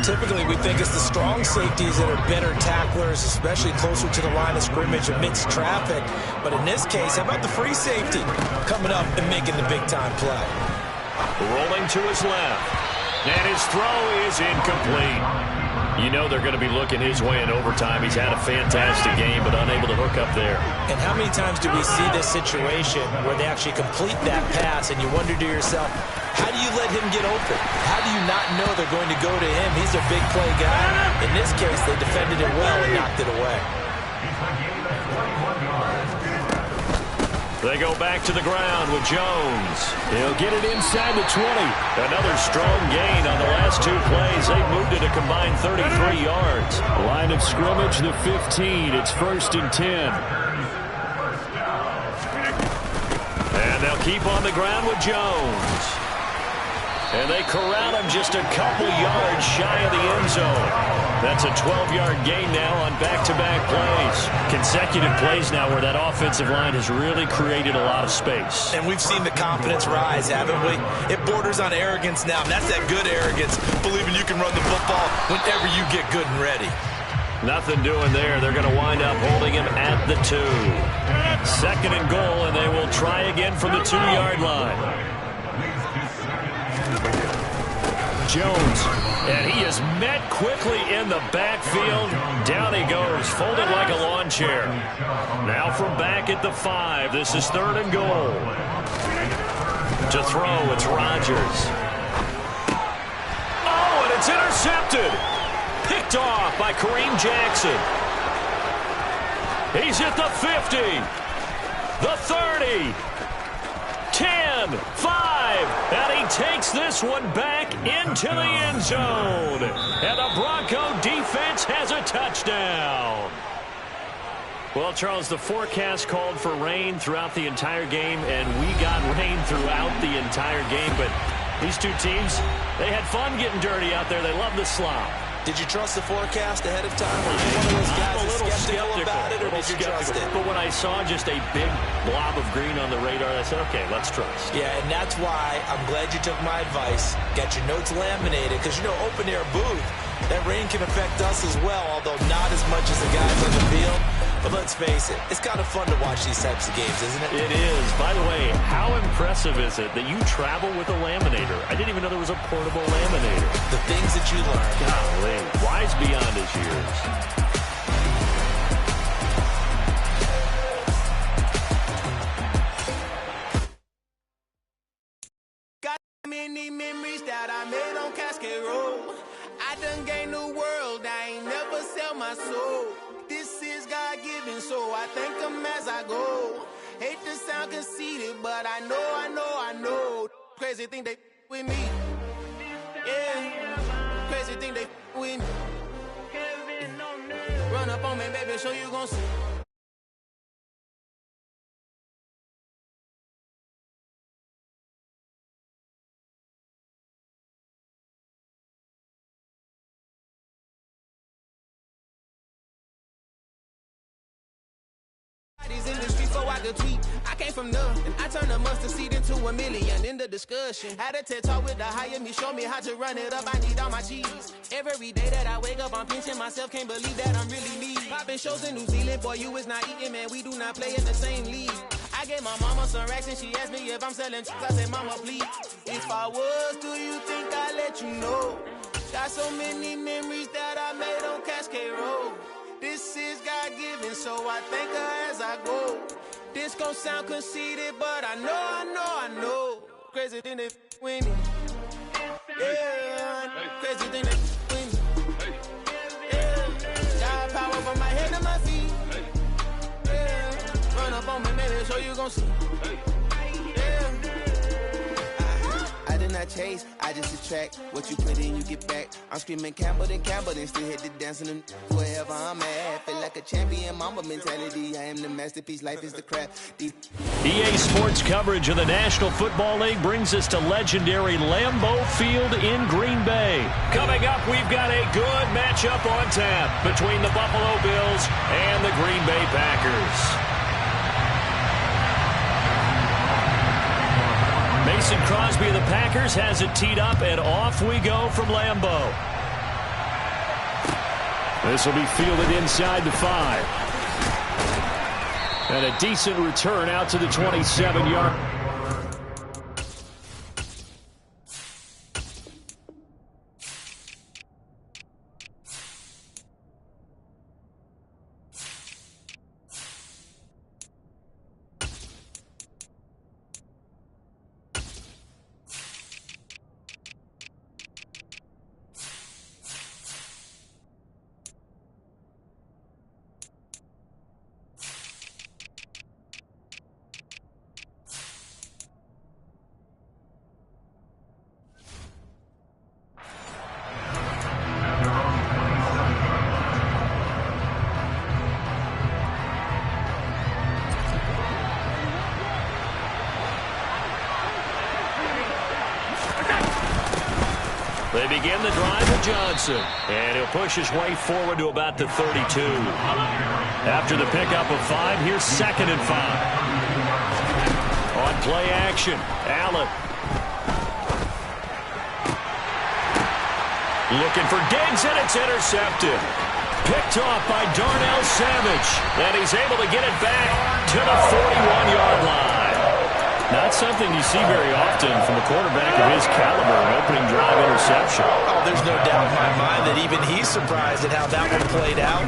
Typically, we think it's the strong safeties that are better tacklers, especially closer to the line of scrimmage amidst traffic. But in this case, how about the free safety coming up and making the big-time play? Rolling to his left. And his throw is incomplete. You know they're going to be looking his way in overtime. He's had a fantastic game, but unable to hook up there. And how many times do we see this situation where they actually complete that pass and you wonder to yourself, how do you let him get open? How do you not know they're going to go to him? He's a big play guy. In this case, they defended it well and knocked it away. They go back to the ground with Jones. He'll get it inside the 20. Another strong gain on the last 2 plays. They've moved it a combined 33 yards. Line of scrimmage, the 15. It's 1st and 10. And they'll keep on the ground with Jones. And they corral him just a couple yards shy of the end zone. That's a 12-yard gain now on back-to-back plays. Consecutive plays now where that offensive line has really created a lot of space. And we've seen the confidence rise, haven't we? It borders on arrogance now, and that's that good arrogance, believing you can run the football whenever you get good and ready. Nothing doing there. They're going to wind up holding him at the 2. Second and goal, and they will try again from the 2-yard line. Jones, and he is met quickly in the backfield. Down he goes, folded like a lawn chair. Now from back at the 5, this is 3rd and goal. To throw, it's Rodgers. Oh, and it's intercepted. Picked off by Kareem Jackson. He's at the 50, the 30, 10, 5, and he takes this one back into the end zone. And the Bronco defense has a touchdown. Well, Charles, the forecast called for rain throughout the entire game, and we got rain throughout the entire game. But these two teams, they had fun getting dirty out there. They love the slop. Did you trust the forecast ahead of time? Were you one of those guys I'm a little skeptical about it, or did you trust it? But when I saw just a big blob of green on the radar, I said, okay, let's trust. Yeah, and that's why I'm glad you took my advice. Got your notes laminated, because, you know, open-air booth, that rain can affect us as well, although not as much as the guys on the field. But let's face it, it's kind of fun to watch these types of games, isn't it? It is. By the way, how impressive is it that you travel with a laminator? I didn't even know there was a portable laminator. The things that you learn. Golly, wise beyond his years. Got many memories that I made on Cascade Road. I done gained the world, I ain't never sell my soul. This is God-given, so I thank him as I go. Hate to sound conceited, but I know. Crazy thing they with me. Yeah, crazy thing they with me. Run up on me, baby, so you gon' see. In the street so I could tweet. I came from nothing. I turned a mustard seed into a million in the discussion. Had a TED talk with the higher me, show me how to run it up. I need all my cheese. Every day that I wake up, I'm pinching myself. Can't believe that I'm really me. Popping shows in New Zealand, boy, you is not eating, man. We do not play in the same league. I gave my mama some racks and she asked me if I'm selling chicks. I said, mama, please. If I was, do you think I'd let you know? Got so many memories that I made on Cascade Road. This is God-given, so I thank her as I go. This gon' sound conceited, but I know. Crazy thing they with me. Yeah, crazy thing they with me. Yeah, got power from my head to my feet. Yeah, run up on me, maybe, so you gon' see. Yeah. I did not chase, I just attract. What you put in, you get back. I'm screaming Campbell, then still hit the dancing and wherever I'm at. Feel like a champion, mama mentality. I am the masterpiece, life is the crap. EA Sports coverage of the National Football League brings us to legendary Lambeau Field in Green Bay. Coming up, we've got a good matchup on tap between the Buffalo Bills and the Green Bay Packers. Mason Crosby of the Packers has it teed up, and off we go from Lambeau. This will be fielded inside the 5. And a decent return out to the 27-yard. They begin the drive with Johnson, and he'll push his way forward to about the 32. After the pickup of 5, here's 2nd and 5. On play action, Allen. Looking for Diggs, and it's intercepted. Picked off by Darnell Savage, and he's able to get it back to the 41-yard line. Not something you see very often from a quarterback of his caliber, an opening drive interception. Oh, there's no doubt in my mind that even he's surprised at how that one played out.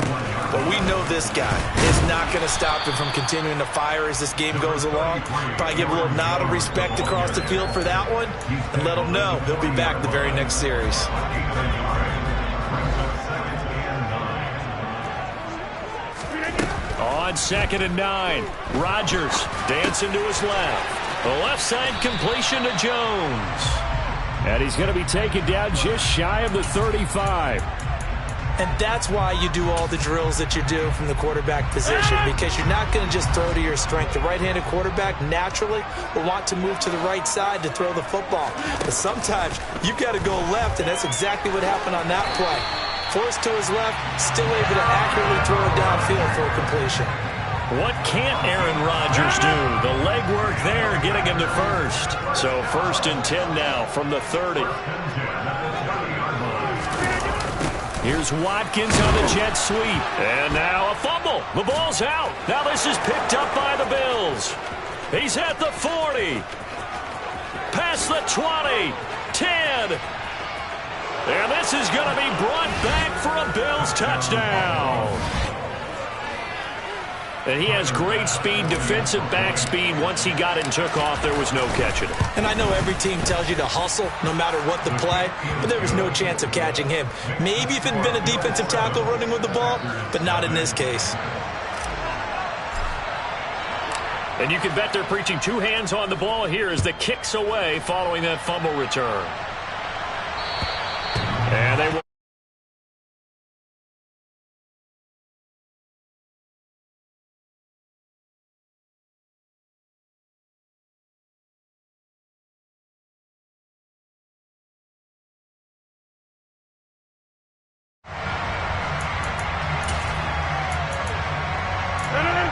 But we know this guy is not going to stop him from continuing to fire as this game goes along. Probably give a little nod of respect across the field for that one and let him know he'll be back the very next series. On 2nd and 9, Rodgers dancing to his left. The left side completion to Jones. And he's going to be taken down just shy of the 35. And that's why you do all the drills that you do from the quarterback position, because you're not going to just throw to your strength. The right-handed quarterback naturally will want to move to the right side to throw the football. But sometimes you've got to go left, and that's exactly what happened on that play. Forced to his left, still able to accurately throw it downfield for a completion. What can't Aaron Rodgers do? The legwork there getting him to first. So 1st and 10 now from the 30. Here's Watkins on the jet sweep. And now a fumble. The ball's out. Now this is picked up by the Bills. He's at the 40. Past the 20. 10. And this is going to be brought back for a Bills touchdown. And he has great speed, defensive back speed. Once he got it and took off, there was no catching it. And I know every team tells you to hustle no matter what the play, but there was no chance of catching him. Maybe if it had been a defensive tackle running with the ball, but not in this case. And you can bet they're preaching 2 hands on the ball here as the kick's away following that fumble return. And they will.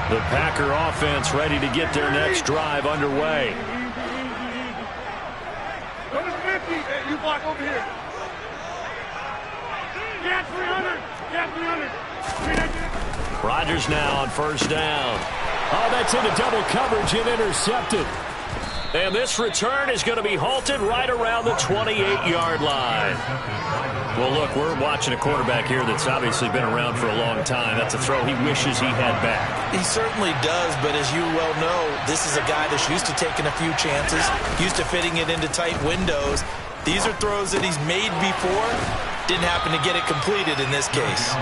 The Packer offense ready to get their next drive underway. Number 50, you block over here. Get 300. Get 300. Rodgers now on 1st down. Oh, that's into double coverage and intercepted. And this return is going to be halted right around the 28-yard line. Well, look, we're watching a quarterback here that's obviously been around for a long time. That's a throw he wishes he had back. He certainly does, but as you well know, this is a guy that's used to taking a few chances, used to fitting it into tight windows. These are throws that he's made before. Didn't happen to get it completed in this case.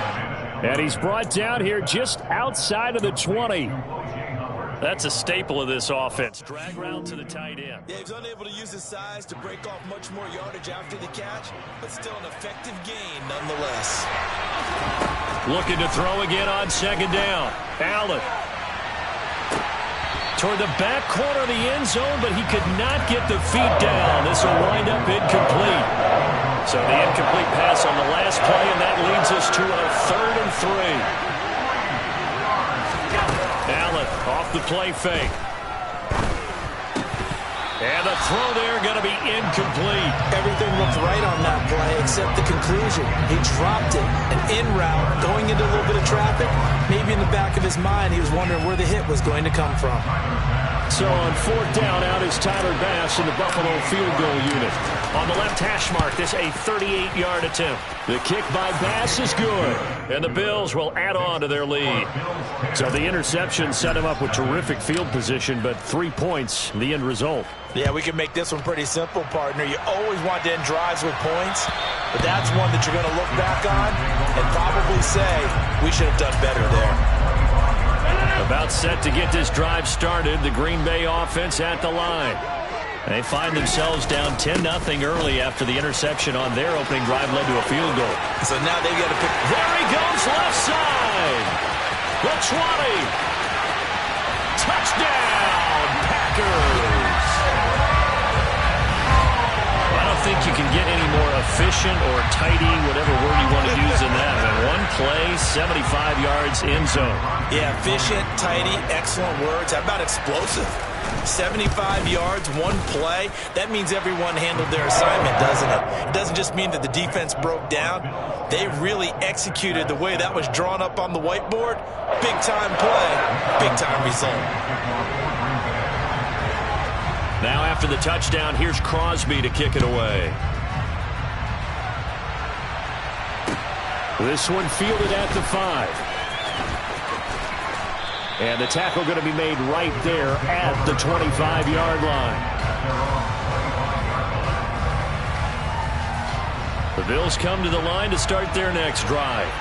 And he's brought down here just outside of the 20. That's a staple of this offense. Drag route to the tight end. Yeah, he's unable to use his size to break off much more yardage after the catch, but still an effective gain nonetheless. Looking to throw again on 2nd down. Allen. Toward the back corner of the end zone, but he could not get the feet down. This will wind up incomplete. So the incomplete pass on the last play, and that leads us to a 3rd and 3. Allen off the play fake. And the throw there going to be incomplete. Everything looked right on that play except the conclusion. He dropped it, an in route, going into a little bit of traffic. Maybe in the back of his mind he was wondering where the hit was going to come from. So on 4th down, out is Tyler Bass in the Buffalo field goal unit. On the left hash mark, this a 38-yard attempt. The kick by Bass is good, and the Bills will add on to their lead. So the interception set him up with terrific field position, but 3 points, the end result. Yeah, we can make this one pretty simple, partner. You always want to end drives with points, but that's one that you're going to look back on and probably say, we should have done better there. About set to get this drive started, the Green Bay offense at the line. They find themselves down 10-0 early after the interception on their opening drive led to a field goal. So now they've got to pick. There he goes, left side. The 20. Touchdown, Packers. On a think you can get any more efficient or tidy, whatever word you want to use in that. One play, 75 yards in zone. Yeah, efficient, tidy, excellent words. How about explosive? 75 yards, one play. That means everyone handled their assignment, doesn't it? It doesn't just mean that the defense broke down. They really executed the way that was drawn up on the whiteboard. Big-time play, big-time result. Now after the touchdown, here's Crosby to kick it away. This one fielded at the 5. And the tackle going to be made right there at the 25-yard line. The Bills come to the line to start their next drive.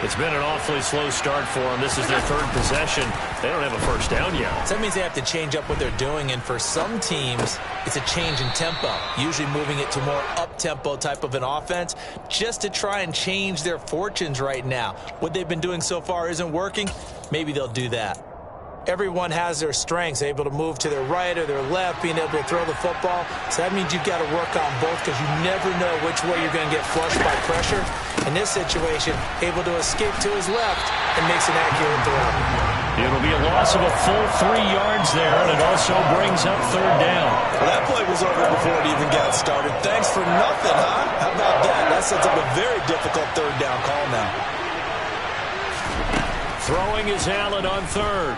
It's been an awfully slow start for them. This is their third possession. They don't have a first down yet. So that means they have to change up what they're doing, and for some teams, it's a change in tempo, usually moving it to more up-tempo type of an offense just to try and change their fortunes right now. What they've been doing so far isn't working. Maybe they'll do that. Everyone has their strengths, able to move to their right or their left, being able to throw the football. So that means you've got to work on both because you never know which way you're going to get flushed by pressure. In this situation, able to escape to his left and makes an accurate throw. It'll be a loss of a full 3 yards there, and it also brings up third down. Well, that play was over before it even got started. Thanks for nothing, huh? How about that? That sets up a very difficult third down call now. Throwing is Allen on third.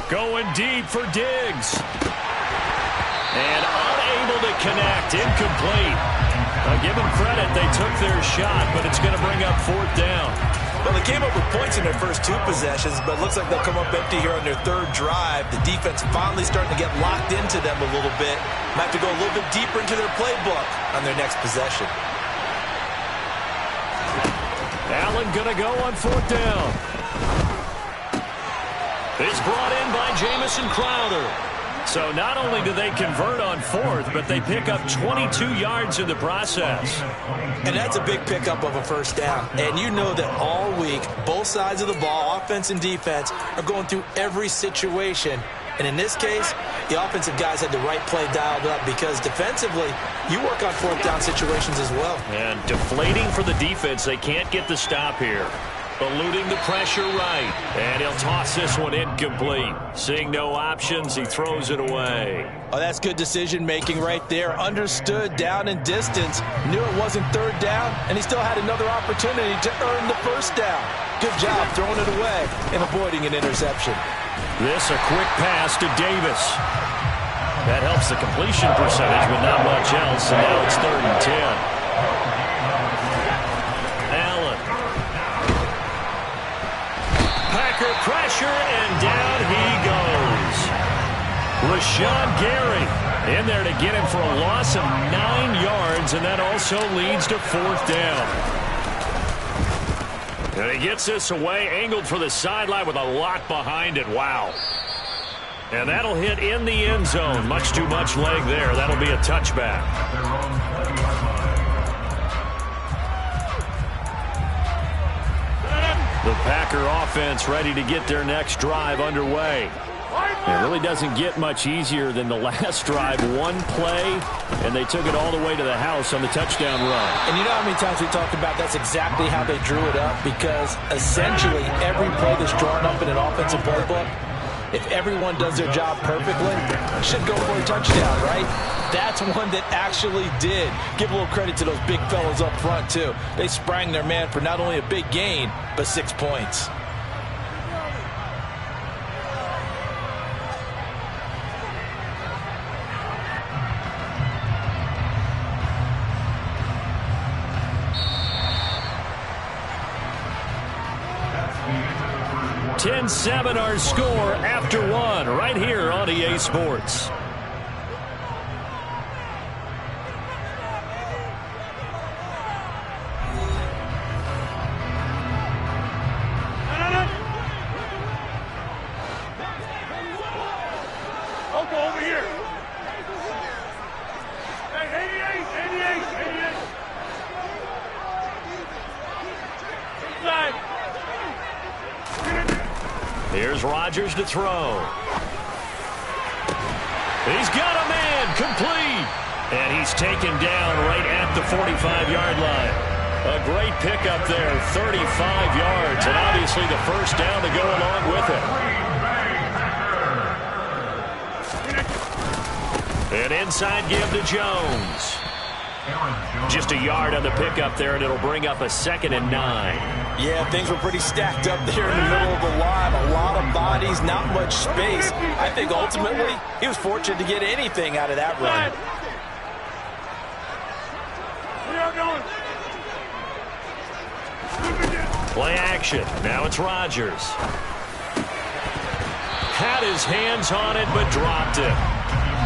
Going deep for Diggs. And unable to connect. Incomplete. Give them credit. They took their shot, but it's going to bring up fourth down. Well, they came up with points in their first 2 possessions, but it looks like they'll come up empty here on their third drive. The defense finally starting to get locked into them a little bit. Might have to go a little bit deeper into their playbook on their next possession. Allen going to go on fourth down. It's brought in by Jamison Crowder. So not only do they convert on fourth, but they pick up 22 yards in the process. And that's a big pickup of a first down. And you know that all week, both sides of the ball, offense and defense, are going through every situation. And in this case, the offensive guys had the right play dialed up because defensively, you work on fourth down situations as well. And deflating for the defense. They can't get the stop here. Eluding the pressure right. And he'll toss this one incomplete. Seeing no options, he throws it away. Oh, that's good decision-making right there. Understood down and distance. Knew it wasn't third down, and he still had another opportunity to earn the first down. Good job throwing it away and avoiding an interception. This a quick pass to Davis. That helps the completion percentage, but not much else. And now it's 3rd and 10. Pressure, and down he goes. Rashawn Gary in there to get him for a loss of 9 yards, and that also leads to fourth down. And he gets this away, angled for the sideline with a lot behind it. Wow. And that'll hit in the end zone. Much too much leg there. That'll be a touchback. The Packer offense ready to get their next drive underway. It really doesn't get much easier than the last drive. One play, and they took it all the way to the house on the touchdown run. And you know how many times we talked about that's exactly how they drew it up? Because essentially every play that's drawn up in an offensive playbook, if everyone does their job perfectly, should go for a touchdown, right? That's one that actually did. Give a little credit to those big fellas up front, too. They sprang their man for not only a big gain, but 6 points. (10-7) our score after one, right here on EA Sports. Over here. Hey, 88. Inside. Here's Rodgers to throw. He's got a man, complete. And he's taken down right at the 45-yard line. A great pickup there, 35 yards, and obviously the first down to go along with it. An inside give to Jones. Just a yard on the pickup there, and it'll bring up a 2nd and 9. Yeah, things were pretty stacked up there in the middle of the line. A lot of bodies, not much space. I think ultimately he was fortunate to get anything out of that run. Play action. Now it's Rodgers. Had his hands on it, but dropped it.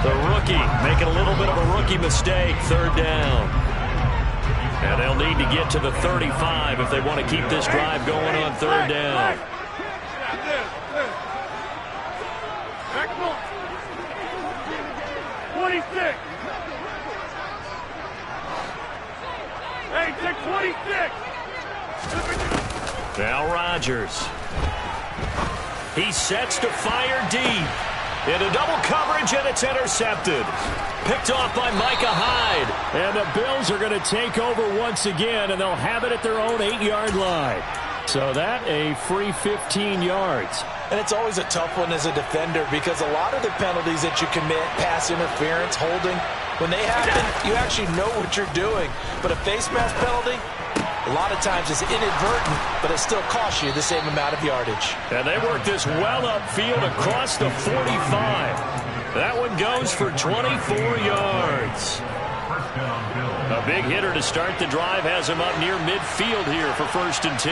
The rookie making a little bit of a rookie mistake, 3rd down. And they'll need to get to the 35 if they want to keep this drive going on 3rd down. Hey, take 26. Now Rodgers. He sets to fire deep. Into double coverage, and it's intercepted. Picked off by Micah Hyde. And the Bills are going to take over once again, and they'll have it at their own 8-yard line. So that a free 15 yards. And it's always a tough one as a defender because a lot of the penalties that you commit, pass interference, holding, when they happen, you actually know what you're doing. But a face mask penalty, a lot of times it's inadvertent, but it still costs you the same amount of yardage. And they work this well upfield across the 45. That one goes for 24 yards. A big hitter to start the drive has him up near midfield here for 1st and 10.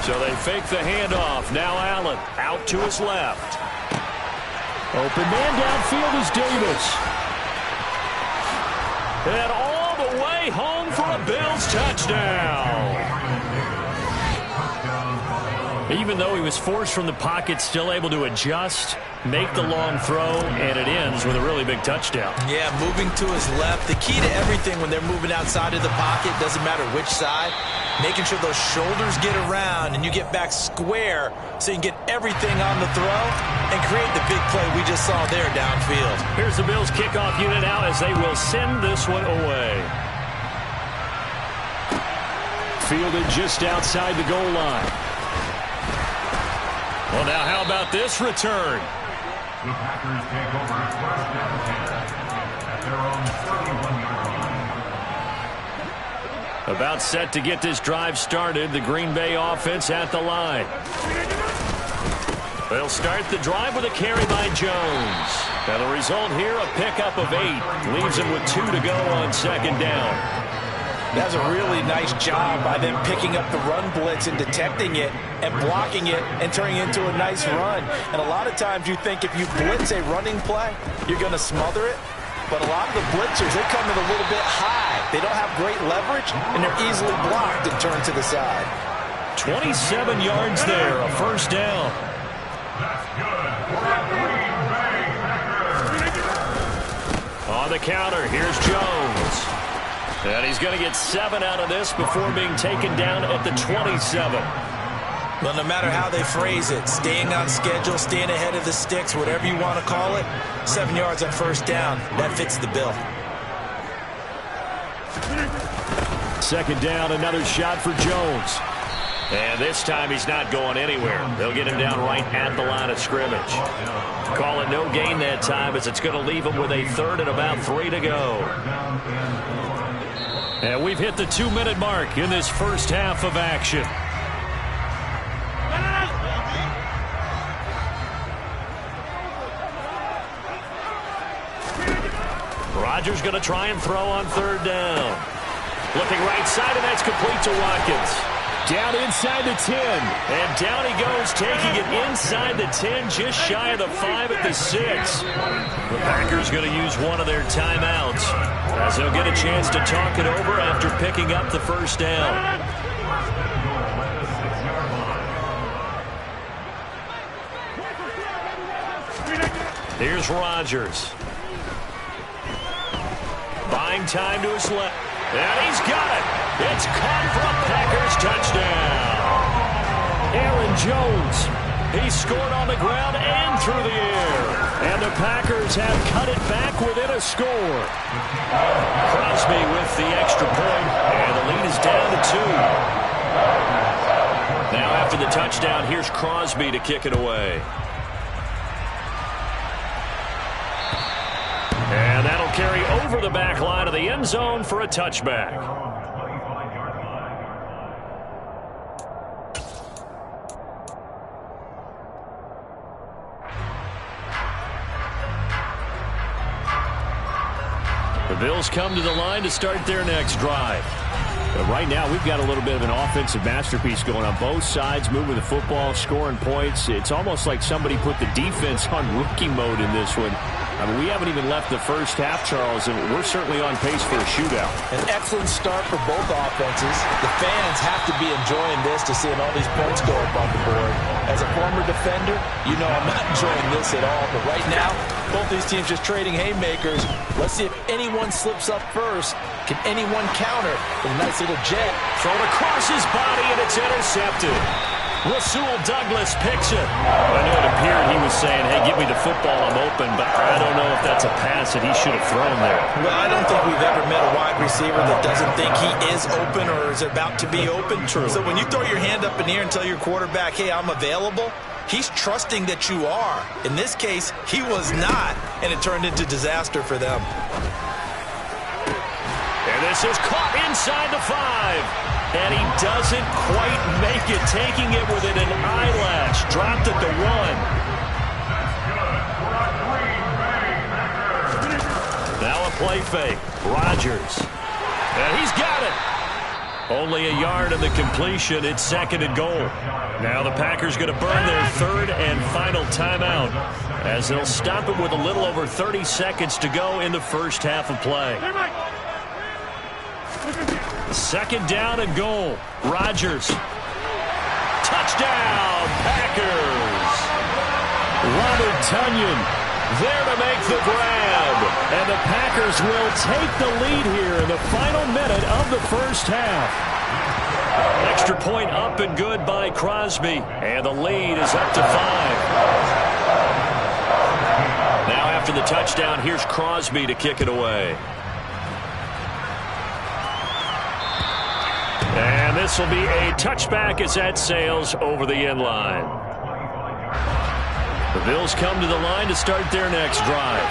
So they fake the handoff. Now Allen out to his left. Open man downfield is Davis. And all the way home for a Bills touchdown. Even though he was forced from the pocket, still able to adjust, make the long throw, and it ends with a really big touchdown. Yeah, moving to his left. The key to everything when they're moving outside of the pocket, doesn't matter which side, making sure those shoulders get around and you get back square so you can get everything on the throw and create the big play we just saw there downfield. Here's the Bills kickoff unit out as they will send this one away. Fielded just outside the goal line. Well, now how about this return? The Packers take over 1st and 10 at their own 31-yard line. About set to get this drive started. The Green Bay offense at the line. They'll start the drive with a carry by Jones. And the result here, a pickup of 8. Leaves him with 2 to go on 2nd down. That's a really nice job by them picking up the run blitz and detecting it and blocking it and turning it into a nice run. And a lot of times you think if you blitz a running play, you're going to smother it. But a lot of the blitzers, they come in a little bit high. They don't have great leverage, and they're easily blocked and turned to the side. 27 yards there, a 1st down. That's good for a Green Bay Packer. On the counter, here's Jones. And he's going to get 7 out of this before being taken down at the 27. Well, no matter how they phrase it, staying on schedule, staying ahead of the sticks, whatever you want to call it, 7 yards on 1st down, that fits the bill. 2nd down, another shot for Jones. And this time he's not going anywhere. They'll get him down right at the line of scrimmage. Call it no gain that time as it's going to leave him with a 3rd and about 3 to go. And we've hit the 2-minute mark in this first half of action. Rodgers going to try and throw on 3rd down. Looking right side, and that's complete to Watkins. Down inside the 10. And down he goes, taking it inside the 10, just shy of the 5 at the 6. The Packers going to use one of their timeouts as they'll get a chance to talk it over after picking up the 1st down. Here's Rodgers. Buying time to his left. And he's got it. It's caught for a Packers touchdown. Aaron Jones. He scored on the ground and through the air. And the Packers have cut it back within a score. Crosby with the extra point, and the lead is down to 2. Now after the touchdown, here's Crosby to kick it away. And that'll carry over the back line of the end zone for a touchback. The Bills come to the line to start their next drive. But right now, we've got a little bit of an offensive masterpiece going on both sides, moving the football, scoring points. It's almost like somebody put the defense on rookie mode in this one. I mean, we haven't even left the first half, Charles, and we're certainly on pace for a shootout. An excellent start for both offenses. The fans have to be enjoying this to seeing all these points go up on the board. As a former defender, you know I'm not enjoying this at all. But right now, both these teams just trading haymakers. Let's see if anyone slips up first. Can anyone counter with a nice little jet? Thrown across his body, and it's intercepted. Rasul Douglas picks it. I know it appeared he was saying, hey, give me the football, I'm open, but I don't know if that's a pass that he should have thrown there. Well, I don't think we've ever met a wide receiver that doesn't think he is open or is about to be open. True. So when you throw your hand up in the air and tell your quarterback, hey, I'm available, he's trusting that you are. In this case, he was not, and it turned into disaster for them. And this is caught inside the 5. And he doesn't quite make it, taking it within an eyelash. Dropped at the 1. Now a play fake. Rodgers. And he's got it. Only a yard in the completion. It's 2nd and goal. Now the Packers going to burn their 3rd and final timeout as they'll stop it with a little over 30 seconds to go in the first half of play. 2nd down and goal. Rodgers. Touchdown, Packers. Robert Tonyan there to make the grab. And the Packers will take the lead here in the final minute of the first half. Extra point up and good by Crosby. And the lead is up to 5. Now after the touchdown, here's Crosby to kick it away. And this will be a touchback as that sails over the end line. The Bills come to the line to start their next drive.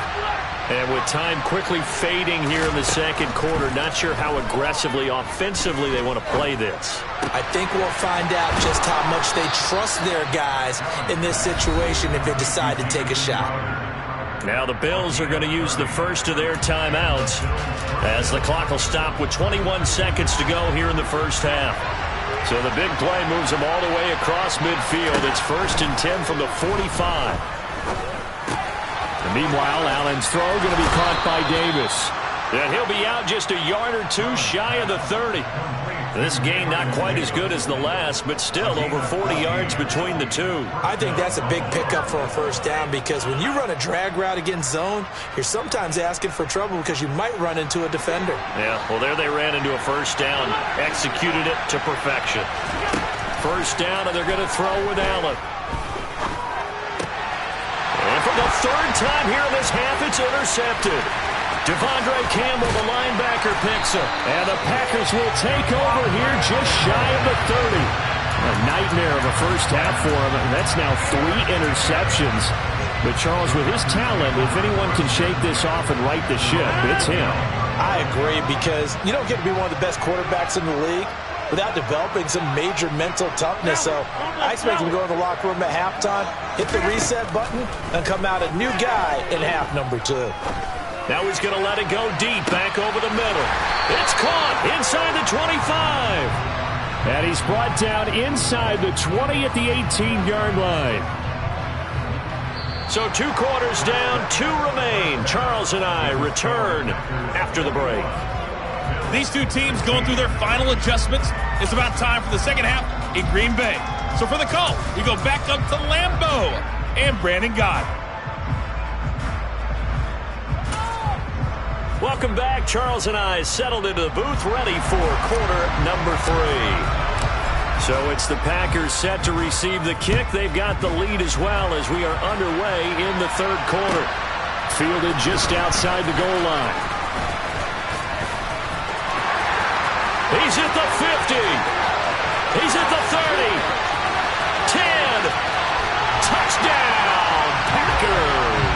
And with time quickly fading here in the second quarter, not sure how aggressively, offensively they want to play this. I think we'll find out just how much they trust their guys in this situation if they decide to take a shot. Now the Bills are going to use the first of their timeouts as the clock will stop with 21 seconds to go here in the first half. So the big play moves them all the way across midfield. It's 1st and 10 from the 45. And meanwhile, Allen's throw going to be caught by Davis. And he'll be out just a yard or 2 shy of the 30. This game not quite as good as the last, but still over 40 yards between the two. I think that's a big pickup for a first down because when you run a drag route against zone, you're sometimes asking for trouble because you might run into a defender. Yeah, well, there they ran into a first down, executed it to perfection. First down, and they're going to throw with Allen. And for the 3rd time here in this half, it's intercepted. Devondre Campbell, the linebacker, picks up. And the Packers will take over here just shy of the 30. A nightmare of a first half for him. And that's now 3 interceptions. But, Charles, with his talent, if anyone can shake this off and right the ship, it's him. I agree because you don't get to be one of the best quarterbacks in the league without developing some major mental toughness. So I expect him to go in the locker room at halftime, hit the reset button, and come out a new guy in half number 2. Now he's going to let it go deep, back over the middle. It's caught inside the 25. And he's brought down inside the 20 at the 18-yard line. So 2 quarters down, 2 remain. Charles and I return after the break. These two teams going through their final adjustments. It's about time for the second half in Green Bay. So for the call, we go back up to Lambeau and Brandon Gaudin. Welcome back. Charles and I settled into the booth, ready for quarter number 3. So it's the Packers set to receive the kick. They've got the lead as well as we are underway in the third quarter. Fielded just outside the goal line. He's at the 50. He's at the 30. 10. Touchdown, Packers.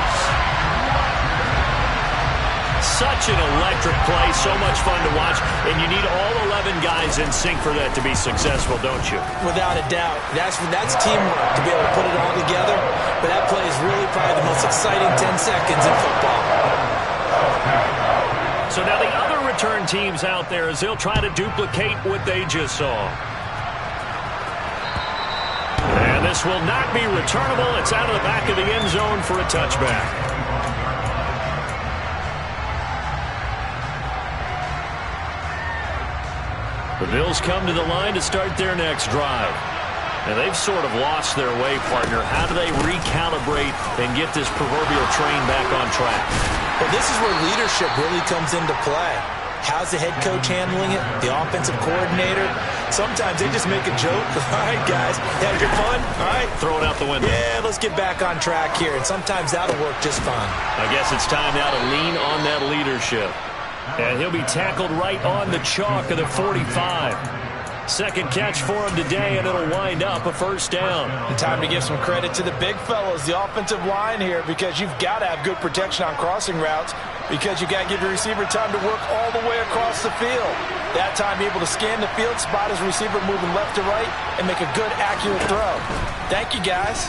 Such an electric play, so much fun to watch, and you need all 11 guys in sync for that to be successful, don't you? Without a doubt. That's teamwork to be able to put it all together, but that play is really probably the most exciting 10 seconds in football. So now the other return teams out there as they'll try to duplicate what they just saw. And this will not be returnable. It's out of the back of the end zone for a touchback. The Bills come to the line to start their next drive. And they've sort of lost their way, partner. How do they recalibrate and get this proverbial train back on track? Well, this is where leadership really comes into play. How's the head coach handling it? The offensive coordinator? Sometimes they just make a joke. All right, guys, have your fun. All right. Throw it out the window. Yeah, let's get back on track here. And sometimes that'll work just fine. I guess it's time now to lean on that leadership. And he'll be tackled right on the chalk of the 45. Second catch for him today, and it'll wind up a first down. And time to give some credit to the big fellas, the offensive line here, because you've got to have good protection on crossing routes, because you've got to give your receiver time to work all the way across the field. That time able to scan the field, spot his receiver moving left to right, and make a good, accurate throw. Thank you, guys.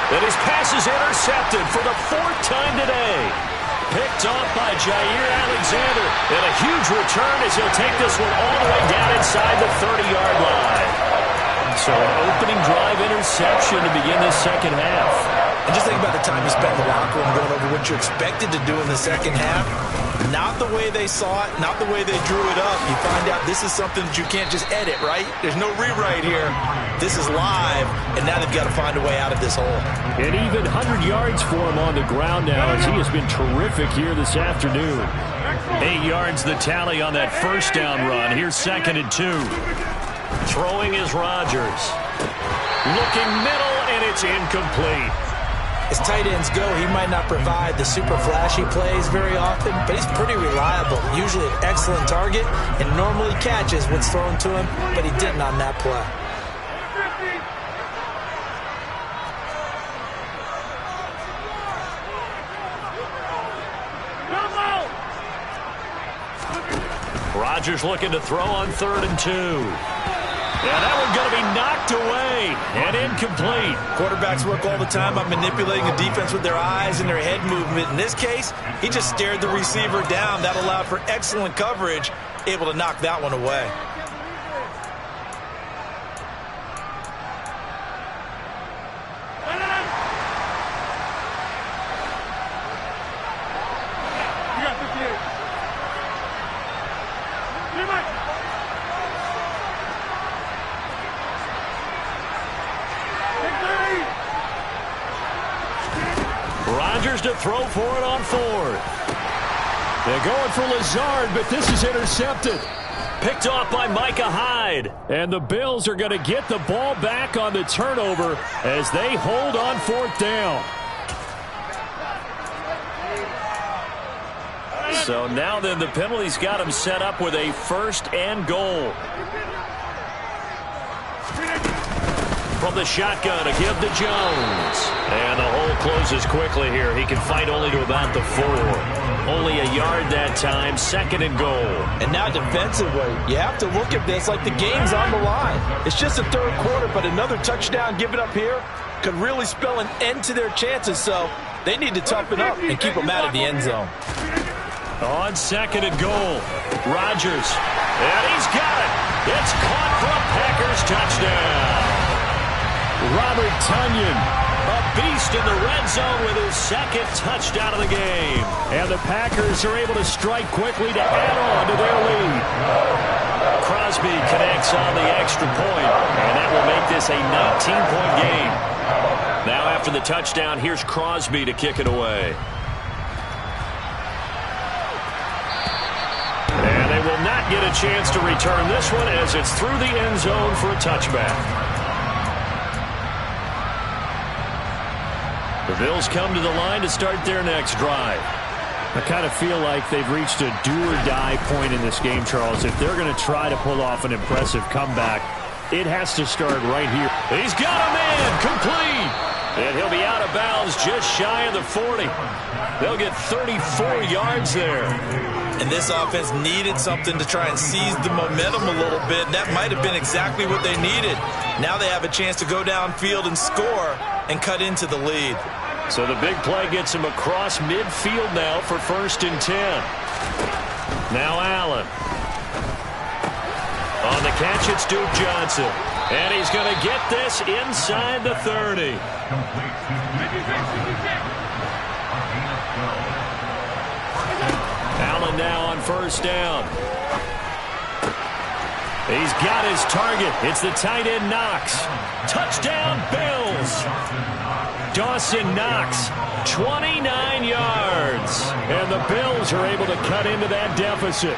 And his pass is intercepted for the fourth time today. Picked off by Jair Alexander. And a huge return as he'll take this one all the way down inside the 30-yard line. So an opening drive interception to begin this second half. And just think about the time you spent in the locker room going over what you expected to do in the second half. Not the way they saw it, not the way they drew it up. You find out this is something that you can't just edit, right? There's no rewrite here. This is live, and now they've got to find a way out of this hole. And even 100 yards for him on the ground now as he has been terrific here this afternoon. 8 yards the tally on that first down run. Here's 2nd and 2. Throwing is Rodgers. Looking middle, and it's incomplete. As tight ends go, he might not provide the super flashy plays very often, but he's pretty reliable. Usually an excellent target and normally catches what's thrown to him, but he didn't on that play. Rodgers looking to throw on 3rd and 2. And that one's going to be knocked away and incomplete. Quarterbacks work all the time on manipulating the defense with their eyes and their head movement. In this case, he just stared the receiver down. That allowed for excellent coverage, able to knock that one away. Rodgers to throw for it on 4th. They're going for Lazard, but this is intercepted. Picked off by Micah Hyde. And the Bills are going to get the ball back on the turnover as they hold on 4th down. So now then the penalty's got him set up with a 1st and goal. From the shotgun, a give to Jones. And the hole closes quickly here. He can fight only to about the 4. Only a yard that time, 2nd and goal. And now defensively, you have to look at this like the game's on the line. It's just the 3rd quarter, but another touchdown given up here could really spell an end to their chances. So they need to toughen up and keep them out of the end zone. On 2nd and goal, Rodgers. And he's got it. It's caught for a Packers touchdown. Robert Tonyan, a beast in the red zone with his 2nd touchdown of the game. And the Packers are able to strike quickly to add on to their lead. Crosby connects on the extra point, and that will make this a 19-point game. Now after the touchdown, here's Crosby to kick it away. And they will not Get a chance to return this one as it's through the end zone for a touchback. The Bills come to the line to start their next drive. I kind of feel like they've reached a do-or-die point in this game, Charles. If they're going to try to pull off an impressive comeback, it has to start right here. He's got a man complete. And he'll be out of bounds just shy of the 40. They'll get 34 yards there. And this offense needed something to try and seize the momentum a little bit. That might have been exactly what they needed. Now they have a chance to go downfield and score and cut into the lead. So the big play gets him across midfield now for 1st and 10. Now Allen. On the catch, it's Duke Johnson. And he's going to get this inside the 30. Allen now on 1st down. He's got his target. It's the tight end Knox. Touchdown Bills. Dawson Knox, 29 yards. And the Bills are able to cut into that deficit.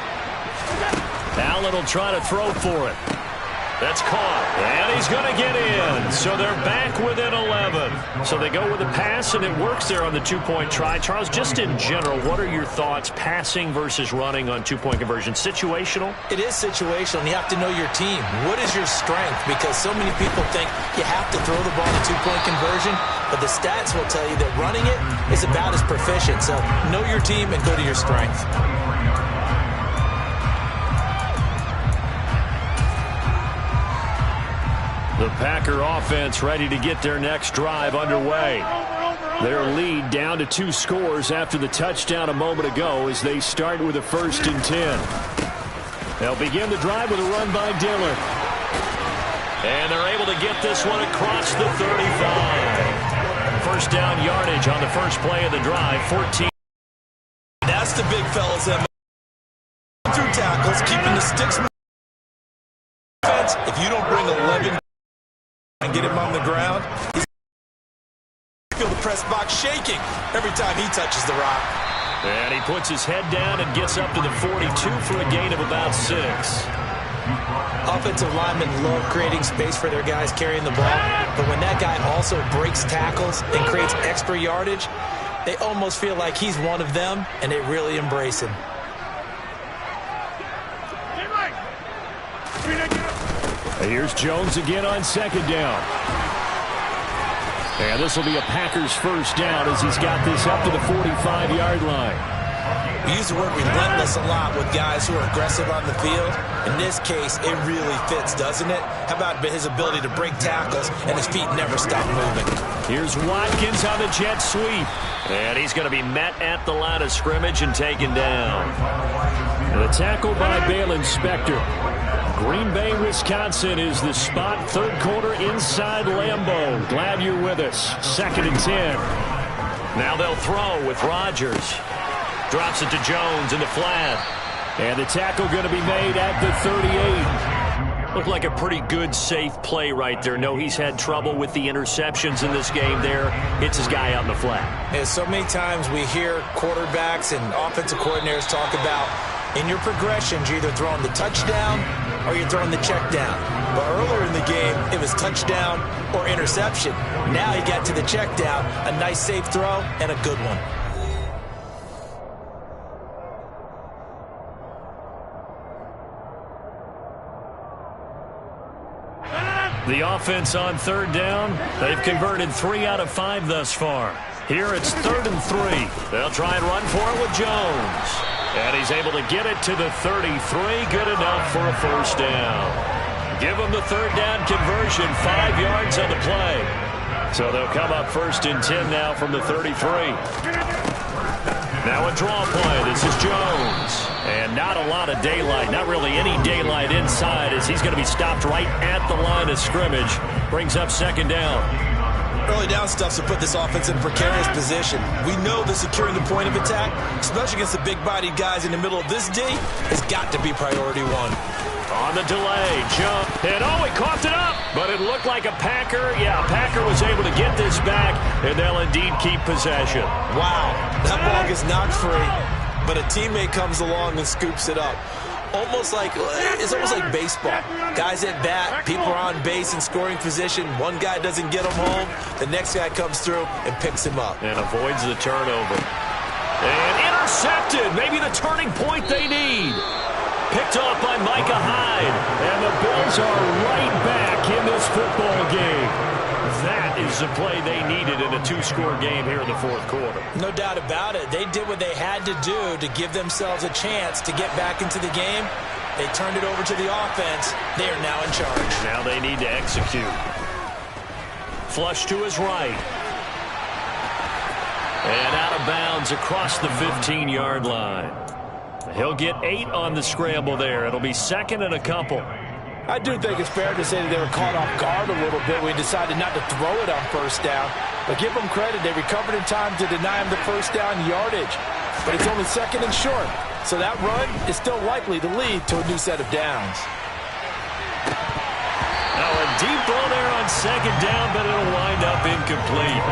Allen will try to throw for it. That's caught, and he's going to get in. So they're back within 11. So they go with a pass, and it works there on the two-point try. Charles, just in general, what are your thoughts passing versus running on two-point conversion? Situational? It is situational, and you have to know your team. What is your strength? Because so many people think you have to throw the ball in two-point conversion, but the stats will tell you that running it is about as proficient. So know your team and go to your strength. The Packer offense ready to get their next drive underway. Their lead down to 2 scores after the touchdown a moment ago as they start with a 1st and 10. They'll begin the drive with a run by Dillon. And they're able to get this one across the 35. 1st down yardage on the first play of the drive, 14. That's the big fellas that through tackles, keeping the sticks. If you don't bring 11 and get him on the ground, he's feel the press box shaking every time he touches the rock. And he puts his head down and gets up to the 42 for a gain of about 6. Offensive linemen love creating space for their guys carrying the ball, but when that guy also breaks tackles and creates extra yardage, they almost feel like he's one of them, and they really embrace him. Here's Jones again on 2nd down. And this will be a Packers 1st down as he's got this up to the 45-yard line. We use the word relentless a lot with guys who are aggressive on the field. In this case, it really fits, doesn't it? How about his ability to break tackles and his feet never stop moving? Here's Watkins on the jet sweep. And he's going to be met at the line of scrimmage and taken down. And a tackle by Balen Spector. Green Bay, Wisconsin is the spot. 3rd quarter inside Lambeau. Glad you're with us. 2nd and 10. Now they'll throw with Rodgers. Drops it to Jones in the flat. And the tackle going to be made at the 38. Looked like a pretty good, safe play right there. No, he's had trouble with the interceptions in this game there. Hits his guy out in the flat. And so many times we hear quarterbacks and offensive coordinators talk about in your progressions, you're either throwing the touchdown or you're throwing the check down. But earlier in the game, it was touchdown or interception. Now he got to the check down, a nice safe throw, and a good one. The offense on 3rd down. They've converted 3 out of 5 thus far. Here it's 3rd and 3. They'll try and run for it with Jones. And he's able to get it to the 33. Good enough for a 1st down. Give him the 3rd down conversion. 5 yards on the play. So they'll come up 1st and 10 now from the 33. Now a draw play. This is Jones. And not a lot of daylight. Not really any daylight inside as he's going to be stopped right at the line of scrimmage. Brings up 2nd down. Early down stuff to put this offense in a precarious position. We know that securing the point of attack, especially against the big-bodied guys in the middle of this D, has got to be priority 1. On the delay, jump, and he coughed it up, but it looked like a Packer. Yeah, Packer was able to get this back, and they'll indeed keep possession. Wow, that ball gets knocked free, but a teammate comes along and scoops it up. it's almost like baseball. Guys at bat, people are on base in scoring position. One guy doesn't get him home. The next guy comes through and picks him up. And avoids the turnover. And intercepted. Maybe the turning point they need. Picked off by Micah Hyde. And the Bills are right back in this football game. That is the play they needed in a two-score game here in the fourth quarter. No doubt about it. They did what they had to do to give themselves a chance to get back into the game. They turned it over to the offense. They are now in charge. Now they need to execute. Flush to his right. And out of bounds across the 15-yard line. He'll get 8 on the scramble there. It'll be second and a couple. I do think it's fair to say that they were caught off guard a little bit. We decided not to throw it on first down. But give them credit. They recovered in time to deny him the first down yardage. But it's only second and short. So that run is still likely to lead to a new set of downs. Now a deep ball there on second down, but it'll wind up incomplete.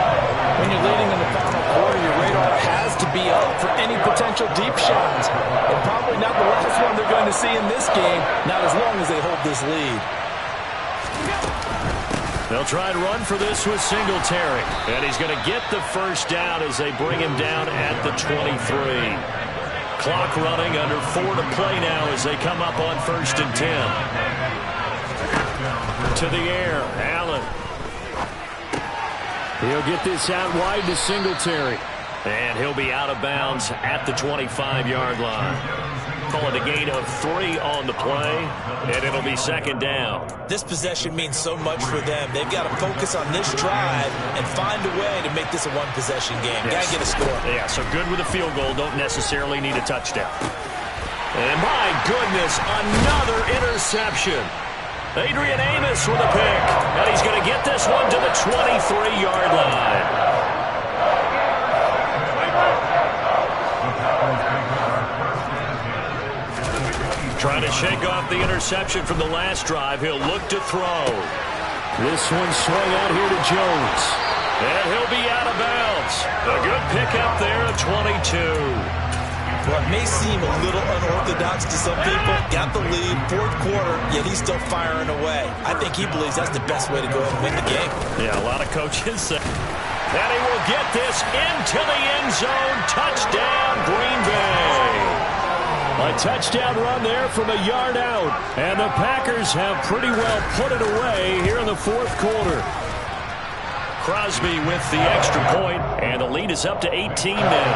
When you're leading in the final quarter, your radar has to be up for any potential deep shots. And probably not the last one they're going to see in this game, not as long as they hold this lead. They'll try and run for this with Singletary. And he's going to get the first down as they bring him down at the 23. Clock running, under 4 to play now as they come up on 1st and 10. To the air, Allen. He'll get this out wide to Singletary. And he'll be out of bounds at the 25-yard line. Call it a gain of 3 on the play, and it'll be second down. This possession means so much for them. They've got to focus on this drive and find a way to make this a one-possession game. Yes. Got to get a score. Yeah, so good with a field goal. Don't necessarily need a touchdown. And my goodness, another interception. Adrian Amos with a pick. And he's going to get this one to the 23-yard line. Trying to shake off the interception from the last drive. He'll look to throw. This one swung out here to Jones. And he'll be out of bounds. A good pickup there at 22. Well, it may seem a little unorthodox to some people. Got the lead, fourth quarter, yet he's still firing away. I think he believes that's the best way to go and win the game. Yeah, a lot of coaches say. And he will get this into the end zone. Touchdown, Green Bay. A touchdown run there from a yard out. And the Packers have pretty well put it away here in the fourth quarter. Crosby with the extra point, and the lead is up to 18 now.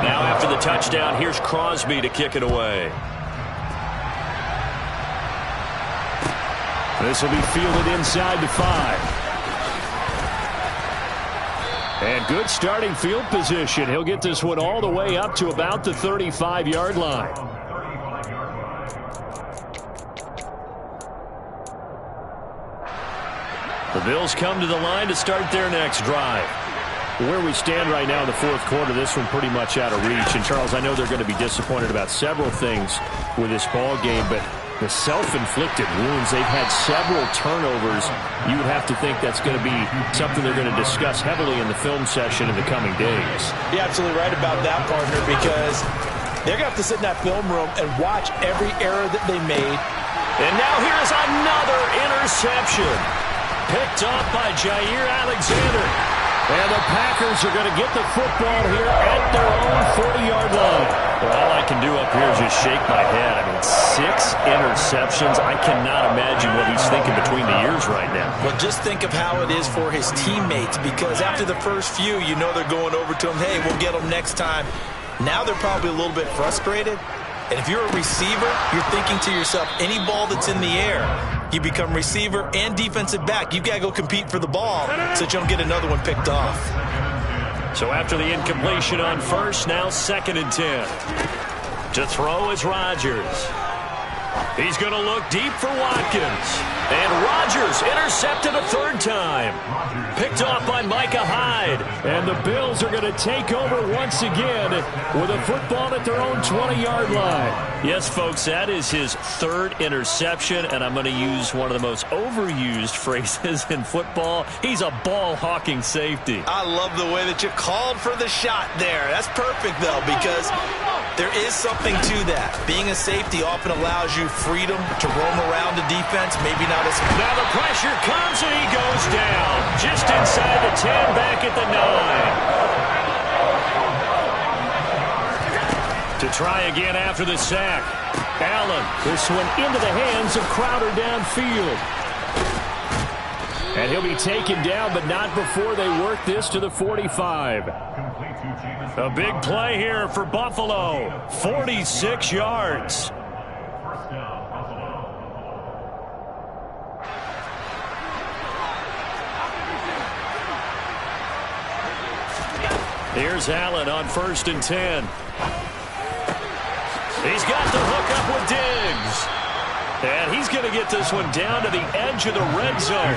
Now after the touchdown, here's Crosby to kick it away. This will be fielded inside the 5. And good starting field position. He'll get this one all the way up to about the 35-yard line. The Bills come to the line to start their next drive. Where we stand right now in the fourth quarter, this one pretty much out of reach. And, Charles, I know they're going to be disappointed about several things with this ball game, but the self-inflicted wounds, they've had several turnovers. You would have to think that's going to be something they're going to discuss heavily in the film session in the coming days. You're absolutely right about that, partner, because they're going to have to sit in that film room and watch every error that they made. And now here's another interception. Picked off by Jair Alexander. And the Packers are going to get the football here at their own 40-yard line. Well, all I can do up here is just shake my head. I mean, 6 interceptions. I cannot imagine what he's thinking between the ears right now. Well, just think of how it is for his teammates, because after the first few, you know they're going over to him, hey, we'll get them next time. Now they're probably a little bit frustrated. And if you're a receiver, you're thinking to yourself, any ball that's in the air, you become receiver and defensive back. You've got to go compete for the ball so that you don't get another one picked off. So after the incompletion on first, now 2nd and 10. To throw is Rodgers. He's going to look deep for Watkins. And Rodgers intercepted a 3rd time. Picked off by Micah Hyde. And the Bills are going to take over once again with a football at their own 20-yard line. Yes, folks, that is his 3rd interception, and I'm going to use one of the most overused phrases in football. He's a ball-hawking safety. I love the way that you called for the shot there. That's perfect, though, because There is something to that. Being a safety often allows you freedom to roam around the defense, maybe not as... Now the pressure comes and he goes down. Just inside the 10, back at the 9. To try again after the sack. Allen, this one into the hands of Crowder downfield. And he'll be taken down, but not before they work this to the 45. A big play here for Buffalo. 46 yards. First down, Buffalo. Here's Allen on 1st and 10. He's got the hook up with Diggs. And he's going to get this one down to the edge of the red zone.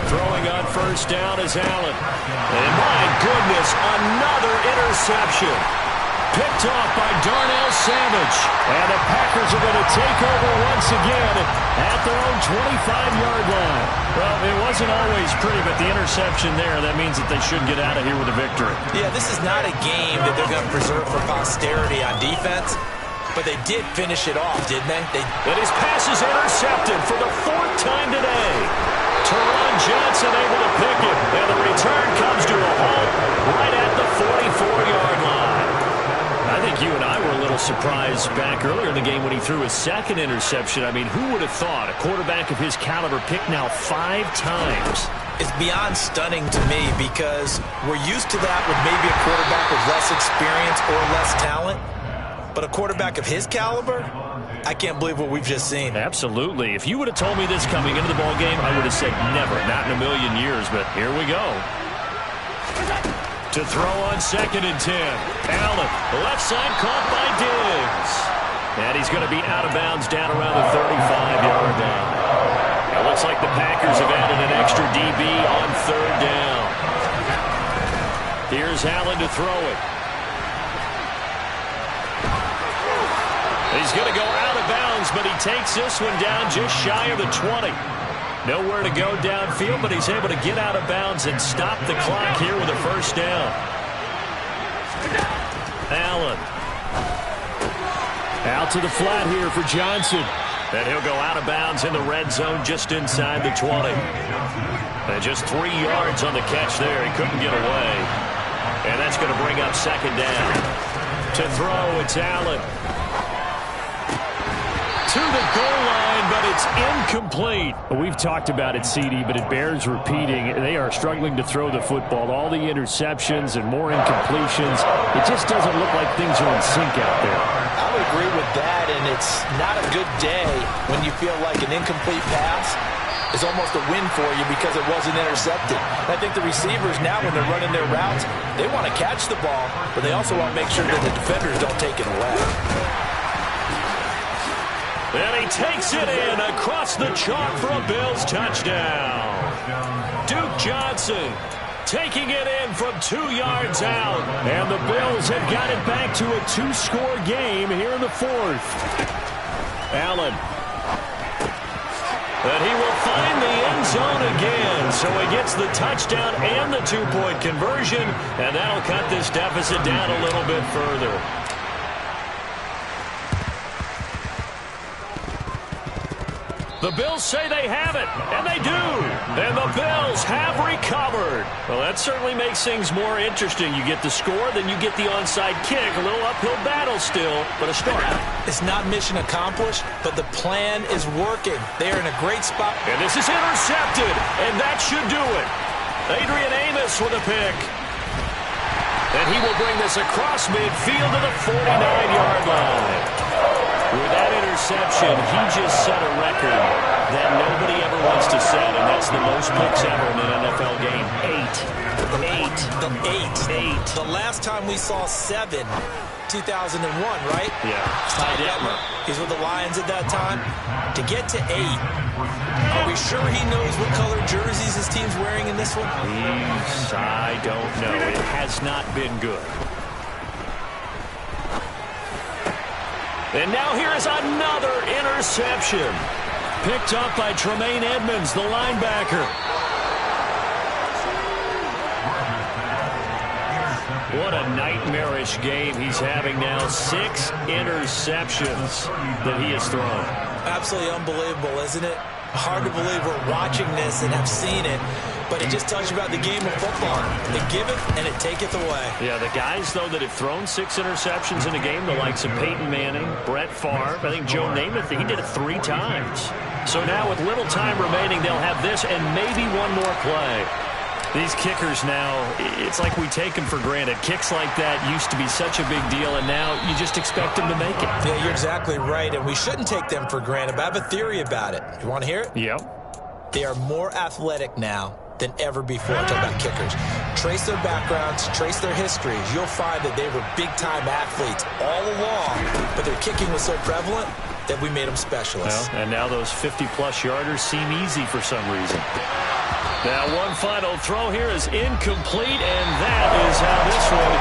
Throwing on 1st down is Allen. And my goodness, another interception. Picked off by Darnell Savage. And the Packers are going to take over once again at their own 25-yard line. Well, it wasn't always pretty, but the interception there, that means that they should get out of here with a victory. Yeah, this is not a game that they're going to preserve for posterity on defense, but they did finish it off, didn't they? And his pass is intercepted for the 4th time today. Teron Johnson able to pick it, and the return comes to a halt right at the 44-yard line. I think you and I were a little surprised back earlier in the game when he threw his 2nd interception. I mean, who would have thought a quarterback of his caliber picked now 5 times? It's beyond stunning to me because we're used to that with maybe a quarterback with less experience or less talent. But a quarterback of his caliber, I can't believe what we've just seen. Absolutely. If you would have told me this coming into the ballgame, I would have said never, not in a million years, but here we go. To throw on 2nd and 10. Allen, left side caught by Diggs. And he's going to be out of bounds down around the 35-yard line. It looks like the Packers have added an extra DB on 3rd down. Here's Allen to throw it. He's going to go out of bounds, but he takes this one down just shy of the 20. Nowhere to go downfield, but he's able to get out of bounds and stop the clock here with a 1st down. Allen. Out to the flat here for Johnson. And he'll go out of bounds in the red zone just inside the 20. And just 3 yards on the catch there. He couldn't get away. And that's going to bring up 2nd down. To throw, it's Allen. To the goal line, but it's incomplete. We've talked about it, CD, but it bears repeating. They are struggling to throw the football. All the interceptions and more incompletions. It just doesn't look like things are in sync out there. I would agree with that, and it's not a good day when you feel like an incomplete pass is almost a win for you because it wasn't intercepted. And I think the receivers now, when they're running their routes, they want to catch the ball, but they also want to make sure that the defenders don't take it away. And he takes it in across the chalk for a Bills touchdown. Duke Johnson taking it in from 2 yards out. And the Bills have got it back to a 2-score game here in the 4th. Allen. And he will find the end zone again. So he gets the touchdown and the 2-point conversion. And that'll cut this deficit down a little bit further. The Bills say they have it, and they do. And the Bills have recovered. Well, that certainly makes things more interesting. You get the score, then you get the onside kick. A little uphill battle still, but a start. It's not mission accomplished, but the plan is working. They are in a great spot. And this is intercepted, and that should do it. Adrian Amos with a pick. And he will bring this across midfield to the 49-yard line. With that interception, he just set a record that nobody ever wants to set, and that's the most picks ever in an NFL game. 8. The last time we saw 7, 2001, right? Yeah. Ty Detmer. He's with the Lions at that time. To get to 8, are we sure he knows what color jerseys his team's wearing in this one? I don't know. It has not been good. And now here is another interception. Picked up by Tremaine Edmonds, the linebacker. What a nightmarish game he's having now. 6 interceptions that he has thrown. Absolutely unbelievable, isn't it? Hard to believe we're watching this and have seen it, but it just tells you about the game of football. It giveth and it taketh away. Yeah, the guys, though, that have thrown 6 interceptions in a game, the likes of Peyton Manning, Brett Favre, I think Joe Namath, he did it 3 times. So now with little time remaining, they'll have this and maybe one more play. These kickers now, it's like we take them for granted. Kicks like that used to be such a big deal, and now you just expect them to make it. Yeah, you're exactly right, and we shouldn't take them for granted, but I have a theory about it. You want to hear it? Yep. They are more athletic now than ever before. I'm talking about kickers. Trace their backgrounds, trace their histories. You'll find that they were big-time athletes all along, but their kicking was so prevalent that we made them specialists. Well, and now those 50-plus yarders seem easy for some reason. Now one final throw here is incomplete, and that is how this one